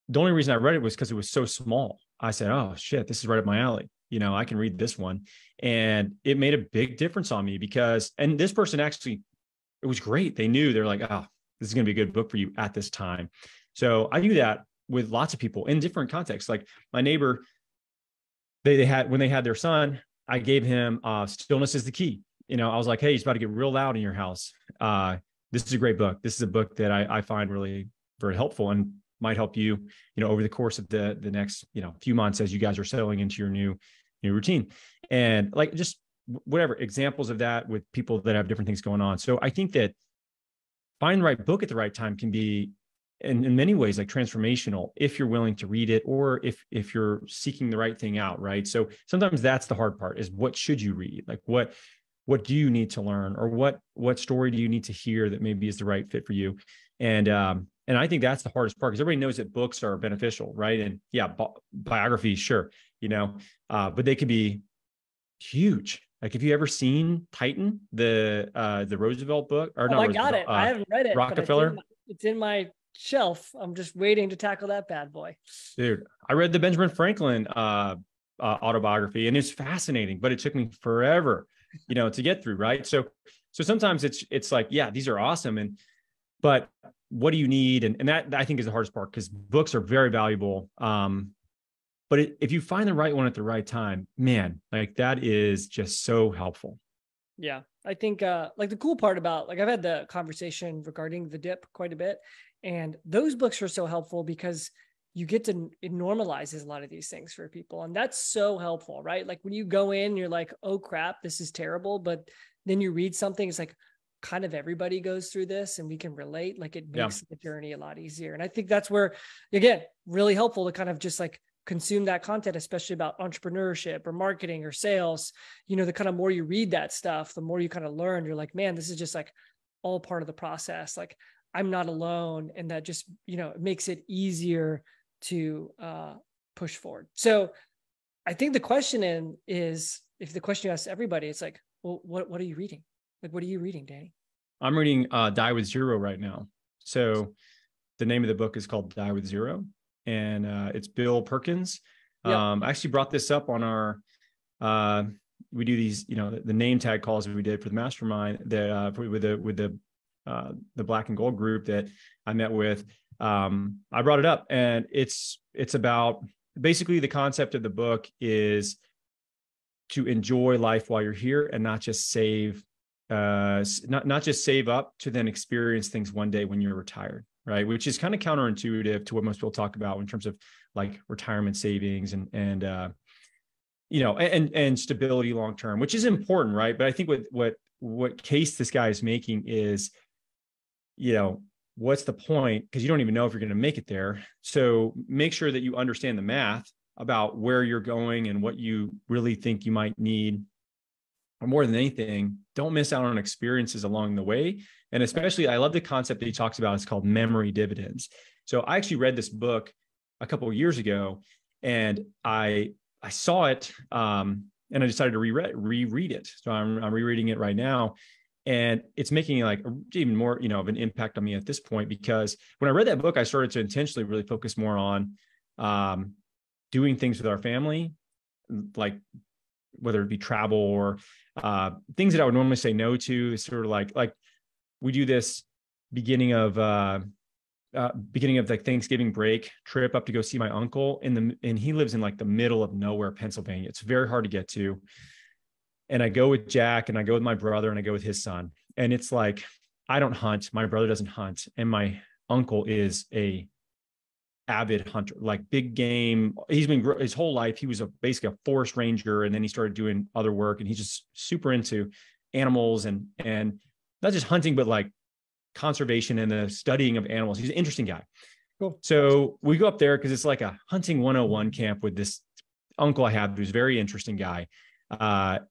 the only reason I read it was because it was so small. I said, oh shit, this is right up my alley. I can read this one. And it made a big difference on me and this person actually, it was great. They knew, they're like, oh, this is going to be a good book for you at this time. So I do that with lots of people in different contexts. Like my neighbor, when they had their son, I gave him Stillness is the Key. I was like, hey, it's about to get real loud in your house. This is a great book. This is a book that I find really very helpful and might help you, over the course of the next, few months as you guys are settling into your new routine. And like, just whatever examples of that with people that have different things going on. So I think that finding the right book at the right time can be in many ways like transformational if you're willing to read it, or if you're seeking the right thing out, right? So sometimes that's the hard part, is what should you read? Like what do you need to learn, or what story do you need to hear that maybe is the right fit for you? And I think that's the hardest part, because everybody knows that books are beneficial, right? And yeah, biographies, sure, but they could be huge. Like, have you ever seen Titan, the Roosevelt book? Or not? I got it. I haven't read it. Rockefeller. It's in my shelf. I'm just waiting to tackle that bad boy. Dude, I read the Benjamin Franklin autobiography, and it's fascinating, but it took me forever, to get through. Right. So sometimes it's like, yeah, these are awesome. But what do you need? And that I think is the hardest part, because books are very valuable. But if you find the right one at the right time, man, like that is just so helpful. Yeah. I think like the cool part about, like, I've had the conversation regarding the dip quite a bit, and those books are so helpful because you get to, it normalizes a lot of these things for people. And that's so helpful, right? Like when you go in, you're like, oh crap, this is terrible. But then you read something, it's like, kind of everybody goes through this and we can relate. Like it makes the journey a lot easier. And I think that's where, again, really helpful to kind of just like consume that content, especially about entrepreneurship or marketing or sales. The kind of more you read that stuff, the more you kind of learn. You're like, man, this is just like all part of the process. Like I'm not alone. And that just, it makes it easier to push forward. So I think the question is, if the question you ask everybody, it's like, well, what are you reading? Like, what are you reading, Danny? I'm reading Die with Zero right now. So the name of the book is called Die with Zero, and it's Bill Perkins. Yep. I actually brought this up on our, we do these, the name tag calls that we did for the mastermind that with the Black and Gold group that I met with. I brought it up, and it's about, basically the concept of the book is to enjoy life while you're here and not just save up to then experience things one day when you're retired, right? Which is kind of counterintuitive to what most people talk about in terms of like retirement savings and stability long term, which is important, right? But I think what case this guy is making is, what's the point? Because you don't even know if you're going to make it there. So make sure that you understand the math about where you're going and what you really think you might need. Or more than anything, don't miss out on experiences along the way, And especially, I love the concept that he talks about. It's called memory dividends. So I actually read this book a couple of years ago, and I saw it, and I decided to reread it. So I'm rereading it right now, and it's making like even more, of an impact on me at this point, because when I read that book, I started to intentionally really focus more on doing things with our family, like whether it be travel or things that I would normally say no to. Sort of like we do this beginning of like Thanksgiving break trip up to go see my uncle and he lives in like the middle of nowhere, Pennsylvania. It's very hard to get to. And I go with Jack, and I go with my brother, and I go with his son. And it's like, I don't hunt. My brother doesn't hunt. And my uncle is a avid hunter, like big game. He's been his whole life. He was basically a forest ranger. And then he started doing other work, and he's just super into animals and not just hunting, but like conservation and the studying of animals. He's an interesting guy. Cool. So we go up there because it's like a hunting 101 camp with this uncle I have, who's a very interesting guy.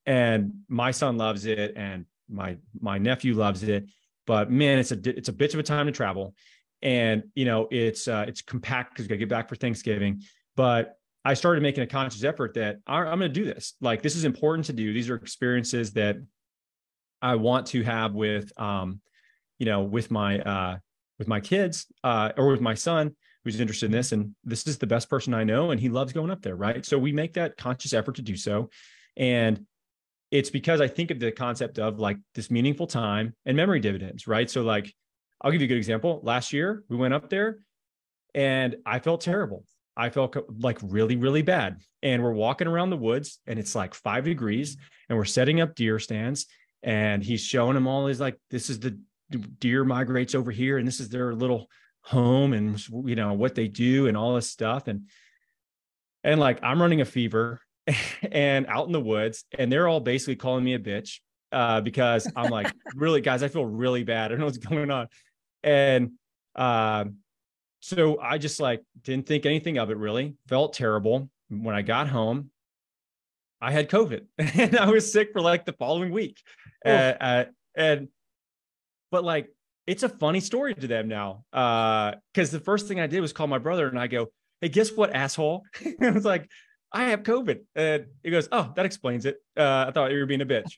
And my son loves it, and my nephew loves it. But man, it's a bitch of a time to travel, and it's compact because we got to get back for Thanksgiving. But I started making a conscious effort that I'm going to do this. Like, this is important to do. These are experiences that I want to have with with my kids, or with my son, who's interested in this. And this is the best person I know, and he loves going up there. Right. So we make that conscious effort to do so. And it's because I think of the concept of like this meaningful time and memory dividends, right? So like, I'll give you a good example. Last year we went up there and I felt terrible. I felt like really, really bad. And we're walking around the woods, and it's like 5 degrees, and we're setting up deer stands, and he's showing them all. He's like, this is the deer migrates over here, and this is their little home, and what they do and all this stuff. And like, I'm running a fever and out in the woods, and they're all basically calling me a bitch because I'm like, really, guys, I feel really bad. I don't know what's going on. And so I just like didn't think anything of it, really. Felt terrible. When I got home, I had COVID and I was sick for like the following week. But like, it's a funny story to them now. Because the first thing I did was call my brother, and I go, hey, guess what, asshole? I was like, I have COVID. And he goes, oh, that explains it. I thought you were being a bitch.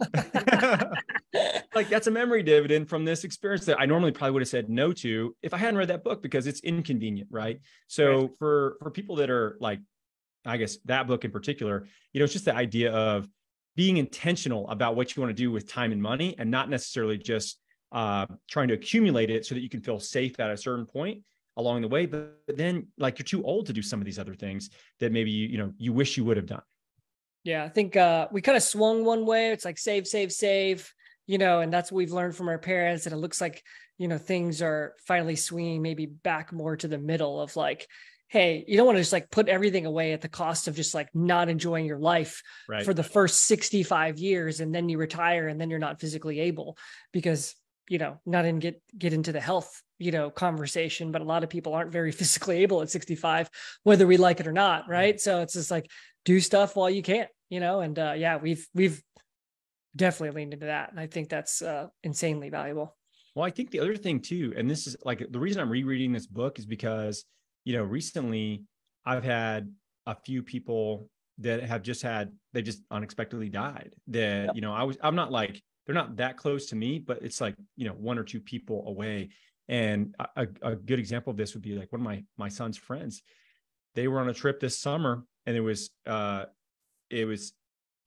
Like, that's a memory dividend from this experience that I normally probably would have said no to if I hadn't read that book, because it's inconvenient, right? So right. For people that are like, I guess that book in particular, it's just the idea of being intentional about what you want to do with time and money, and not necessarily just trying to accumulate it so that you can feel safe at a certain point along the way. But then like, you're too old to do some of these other things that maybe, you wish you would have done. Yeah. I think we kind of swung one way. It's like save, and that's what we've learned from our parents. And it looks like, things are finally swinging maybe back more to the middle of like, hey, you don't want to just like put everything away at the cost of just like not enjoying your life for the first 65 years. And then you retire, and then you're not physically able, because, not in get into the health, conversation, but a lot of people aren't very physically able at 65, whether we like it or not. Right. So it's just like, do stuff while you can, and we've definitely leaned into that. And I think that's insanely valuable. Well, I think the other thing too, and this is like the reason I'm rereading this book, is because, recently I've had a few people that have they just unexpectedly died that, I'm not like, they're not that close to me, but it's like, one or two people away. And a good example of this would be like one of my son's friends. They were on a trip this summer, and it was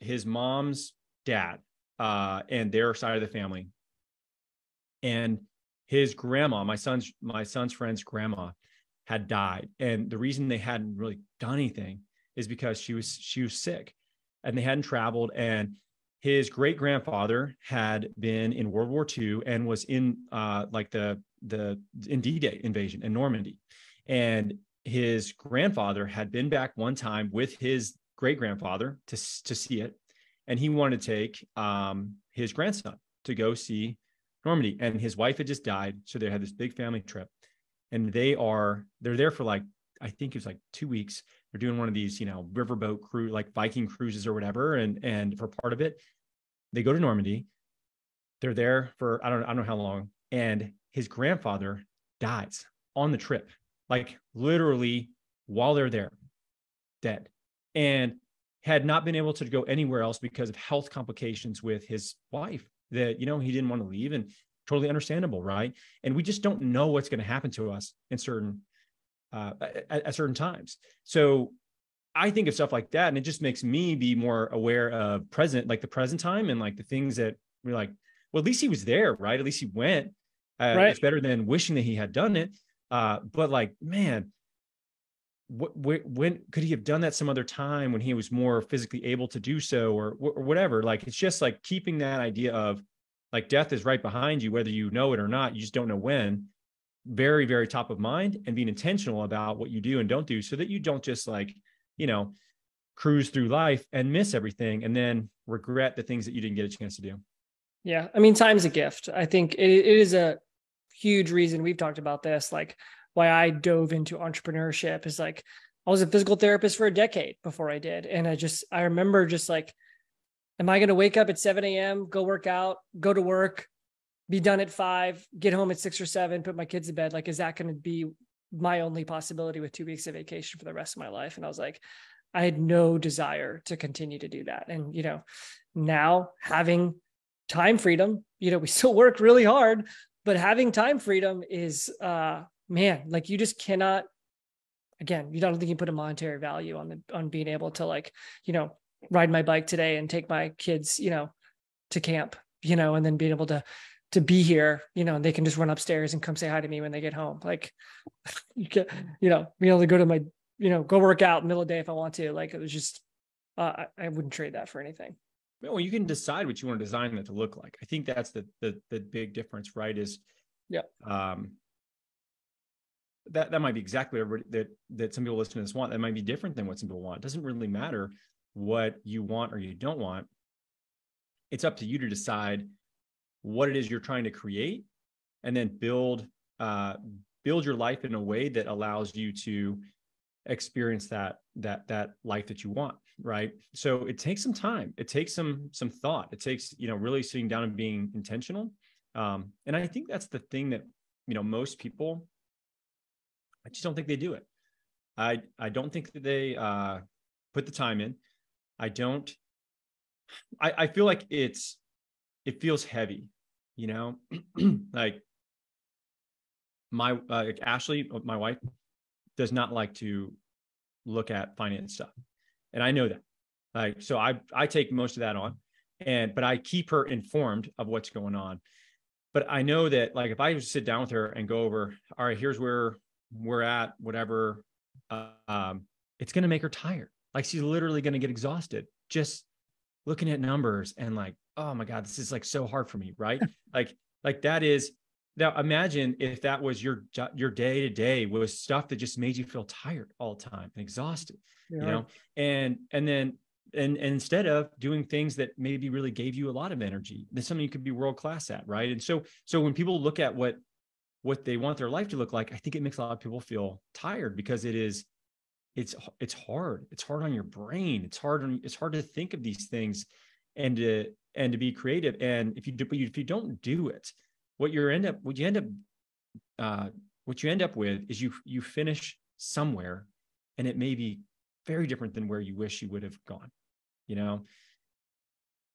his mom's dad and their side of the family, and his grandma, my son's friend's grandma, had died. And the reason they hadn't really done anything is because she was sick, and they hadn't traveled. And his great grandfather had been in World War II and was in like the D-Day invasion in Normandy. And his grandfather had been back one time with his great grandfather to see it. And he wanted to take his grandson to go see Normandy. And his wife had just died. So they had this big family trip, and they're there for like, I think it was like 2 weeks. They're doing one of these, riverboat cruise, like Viking cruises or whatever. And for part of it, they go to Normandy. They're there for, I don't know how long. and his grandfather dies on the trip, like literally while they're there, dead, and had not been able to go anywhere else because of health complications with his wife that, he didn't want to leave, and totally understandable. Right. And we just don't know what's going to happen to us in certain, at certain times. So I think of stuff like that, and it just makes me be more aware of the present time, and like the things that we're like, well, at least he was there, right? At least he went. Right. It's better than wishing that he had done it. But like, man, when could he have done that some other time when he was more physically able to do so, or whatever? Like, it's just like keeping that idea of like death is right behind you, whether you know it or not. You just don't know when. Very, very top of mind, and being intentional about what you do and don't do, so that you don't just like, cruise through life and miss everything and then regret the things that you didn't get a chance to do. Yeah. I mean, time's a gift. I think it is a huge reason we've talked about this, like why I dove into entrepreneurship is like, I was a physical therapist for a decade before I did. And I remember just like, am I going to wake up at 7 a.m., go work out, go to work, be done at 5, get home at 6 or 7, put my kids to bed? Like, is that going to be my only possibility with 2 weeks of vacation for the rest of my life? And I was like, I had no desire to continue to do that. And, now having time freedom, we still work really hard, but having time freedom is, man, like you just cannot, again, you don't think you put a monetary value on being able to like, ride my bike today and take my kids, to camp, and then being able to be here, and they can just run upstairs and come say hi to me when they get home. Like, you can, being able to go to my, go work out in the middle of the day if I want to. Like, it was just, I wouldn't trade that for anything. Well, you can decide what you want to design that to look like. I think that's the big difference, right? Is that might be exactly that some people listening to this want. That might be different than what some people want. It doesn't really matter what you want or you don't want. It's up to you to decide what it is you're trying to create, and then build your life in a way that allows you to experience that life that you want. Right. So it takes some time. It takes some thought. It takes, really sitting down and being intentional. And I think that's the thing that, most people, I just don't think they do it. I don't think that they put the time in. I feel like it feels heavy, like like Ashley, my wife, does not like to look at finance stuff. And I know that. Like, so I take most of that on, but I keep her informed of what's going on. But I know that, like, if I just sit down with her and go over, all right, here's where we're at, whatever, it's going to make her tired. Like, she's literally going to get exhausted just looking at numbers and like, oh my God, this is like so hard for me. Right. like that is, now imagine if that was your day to day was stuff that just made you feel tired all the time and exhausted, and instead of doing things that maybe really gave you a lot of energy, then something you could be world-class at. Right. And so when people look at what they want their life to look like, I think it makes a lot of people feel tired, because it's hard. It's hard on your brain. It's hard to think of these things and to be creative. And if you don't do it, what you end up with is you finish somewhere, and it may be very different than where you wish you would have gone.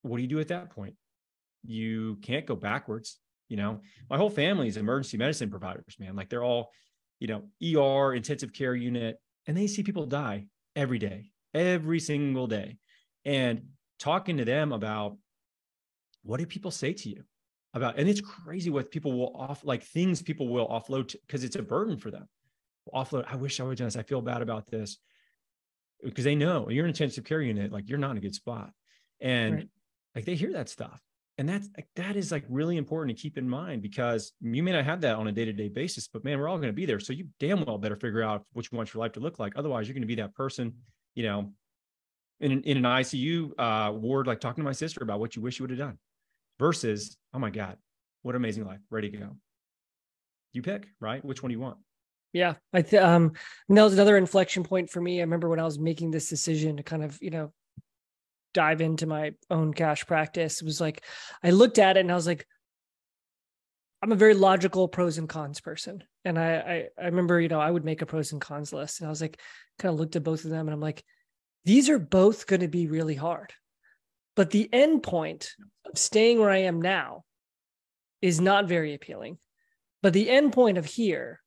What do you do at that point? You can't go backwards. My whole family is emergency medicine providers, man. Like, they're all, ER, intensive care unit, and they see people die every day, every single day. And talking to them about, what do people say to you about, and it's crazy what people will things people will offload, because it's a burden for them. Offload, I wish I would have done this. I feel bad about this. Because they know you're in a intensive care unit, like, you're not in a good spot. And right. Like, they hear that stuff. And that is like really important to keep in mind, because you may not have that on a day-to-day basis, but man, we're all going to be there. So you damn well better figure out what you want your life to look like. Otherwise, you're going to be that person, in an ICU ward, like talking to my sister about what you wish you would have done, versus, oh my God, what an amazing life, ready to go. You pick, right? Which one do you want? Yeah. That was another inflection point for me. I remember when I was making this decision to kind of, dive into my own cash practice, it was like, I looked at it and I was like, I'm a very logical pros and cons person. And I remember, I would make a pros and cons list, and I was like, kind of looked at both of them and I'm like, these are both going to be really hard. But the end point of staying where I am now is not very appealing. But the end point of here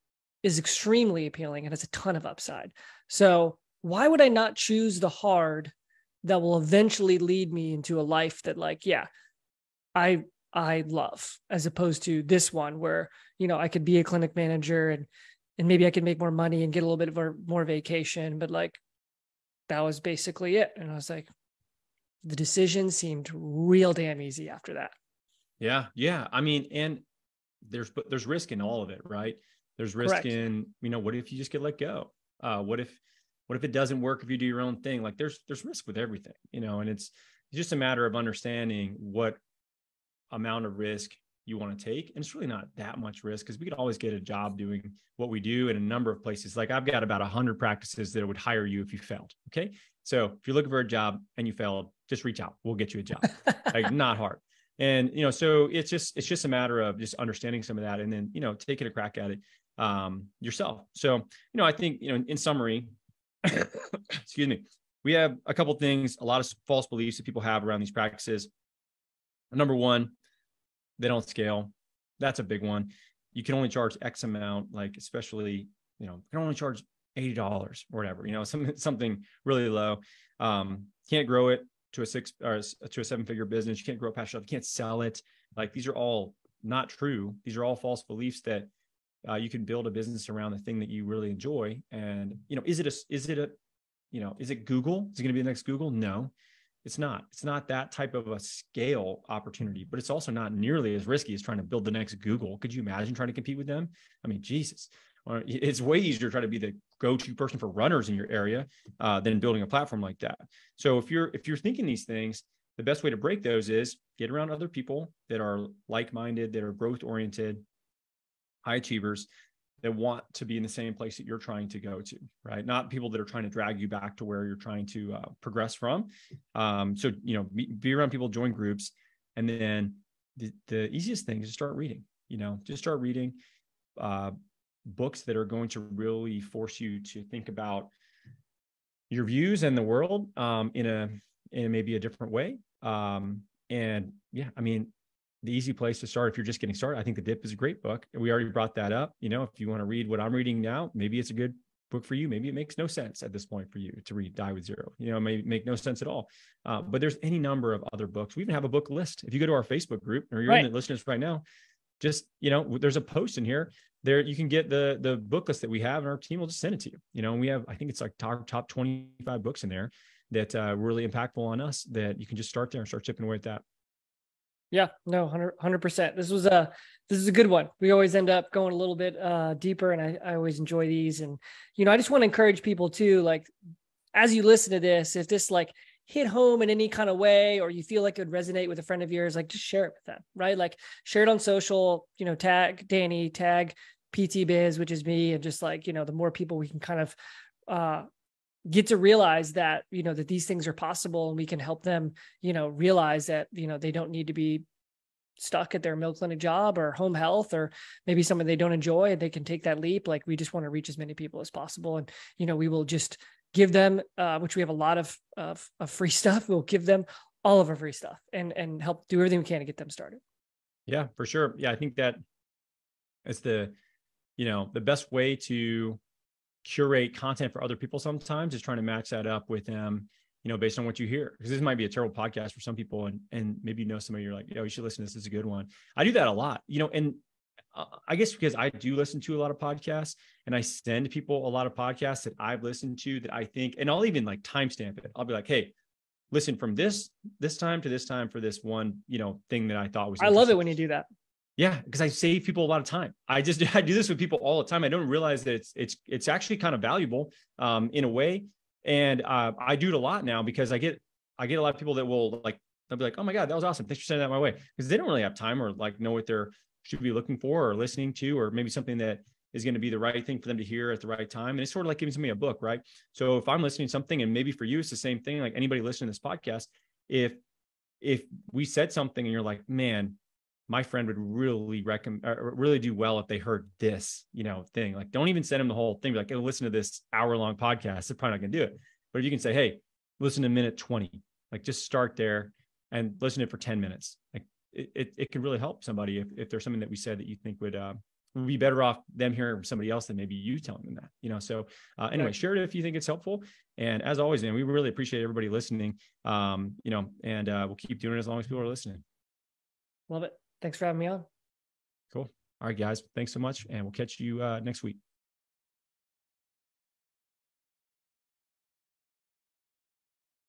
is extremely appealing and has a ton of upside. So why would I not choose the hard that will eventually lead me into a life that, like, yeah, I love, as opposed to this one where, I could be a clinic manager and maybe I could make more money and get a little bit of more vacation, but like that was basically it. And I was like, the decision seemed real damn easy after that. Yeah. Yeah. I mean, and there's risk in all of it, right? There's risk Correct. in, what if you just get let go? What if it doesn't work if you do your own thing? Like there's risk with everything, and it's just a matter of understanding what amount of risk you want to take. And it's really not that much risk, because we could always get a job doing what we do in a number of places. Like I've got about 100 practices that would hire you if you failed. Okay. So if you're looking for a job and you failed, just reach out. We'll get you a job. Like not hard. And, so it's just a matter of just understanding some of that and then, taking a crack at it yourself. So, I think, in summary, excuse me, we have a couple of things, a lot of false beliefs that people have around these practices. Number one, they don't scale. That's a big one. You can only charge X amount, like especially, you can only charge $80 or whatever, something really low. Can't grow it to a 6 or to a 7-figure business. You can't grow past it. You can't sell it. Like these are all not true. These are all false beliefs that you can build a business around the thing that you really enjoy. And, is it Google? Is it going to be the next Google? No, it's not. It's not that type of a scale opportunity, but it's also not nearly as risky as trying to build the next Google. Could you imagine trying to compete with them? I mean, Jesus. Or it's way easier to try to be the go-to person for runners in your area than building a platform like that. So if you're thinking these things, the best way to break those is get around other people that are like-minded, that are growth-oriented, high achievers, that want to be in the same place that you're trying to go to, right? Not people that are trying to drag you back to where you're trying to progress from. So, be around people, join groups. And then the easiest thing is to start reading, just start reading books that are going to really force you to think about your views and the world in maybe a different way. And yeah, I mean, the easy place to start if you're just getting started, I think The Dip is a great book. We already brought that up. If you want to read what I'm reading now, maybe it's a good book for you. Maybe it makes no sense at this point for you to read Die with Zero. It may make no sense at all. But there's any number of other books. We even have a book list. If you go to our Facebook group or you're in the listeners right now, just, there's a post in here. There you can get the book list that we have, and our team will just send it to you. And we have, I think it's like top 25 books in there that were really impactful on us, that you can just start there and start chipping away at that. Yeah, no, 100%. This is a good one. We always end up going a little bit deeper, and I always enjoy these. And, I just want to encourage people too, like, as you listen to this, if this like hit home in any kind of way, or you feel like it would resonate with a friend of yours, like just share it with them, right? Like share it on social, tag Danny, tag PT Biz, which is me. And just like, the more people we can kind of get to realize that, that these things are possible, and we can help them, realize that, they don't need to be stuck at their mill clinic job or home health, or maybe something they don't enjoy, and they can take that leap. Like, we just want to reach as many people as possible. And, we will just give them, which we have a lot of free stuff. We'll give them all of our free stuff and help do everything we can to get them started. Yeah, for sure. Yeah. I think that it's the best way to curate content for other people sometimes is trying to match that up with them, based on what you hear. Because this might be a terrible podcast for some people, and maybe somebody, you're like, you should listen to this. It's a good one. I do that a lot, and I guess because I do listen to a lot of podcasts, and I send people a lot of podcasts that I've listened to that I think, and I'll even like timestamp it. I'll be like, hey, listen from this time to this time for this one, thing that I thought was I love it when you do that. Yeah, because I save people a lot of time. I do this with people all the time. I don't realize that it's actually kind of valuable in a way. And I do it a lot now, because I get a lot of people that will they'll be like, oh my God, that was awesome. Thanks for sending that my way. Because they don't really have time, or like know what they're should be looking for or listening to, or maybe something that is going to be the right thing for them to hear at the right time. And it's sort of like giving somebody a book, right? So if I'm listening to something, and maybe for you, it's the same thing, like anybody listening to this podcast, if we said something and you're like, man, my friend would really recommend, really do well if they heard this, thing. Like, don't even send them the whole thing. Be like, hey, listen to this hour-long podcast. They're probably not going to do it. But if you can say, hey, listen to minute 20, like just start there and listen to it for 10 minutes. Like it can really help somebody if there's something that we said that you think would be better off them hearing from somebody else than maybe you telling them that, so anyway, share it if you think it's helpful. And as always, man, we really appreciate everybody listening, and we'll keep doing it as long as people are listening. Love it. Thanks for having me on. Cool. All right, guys, thanks so much. And we'll catch you next week.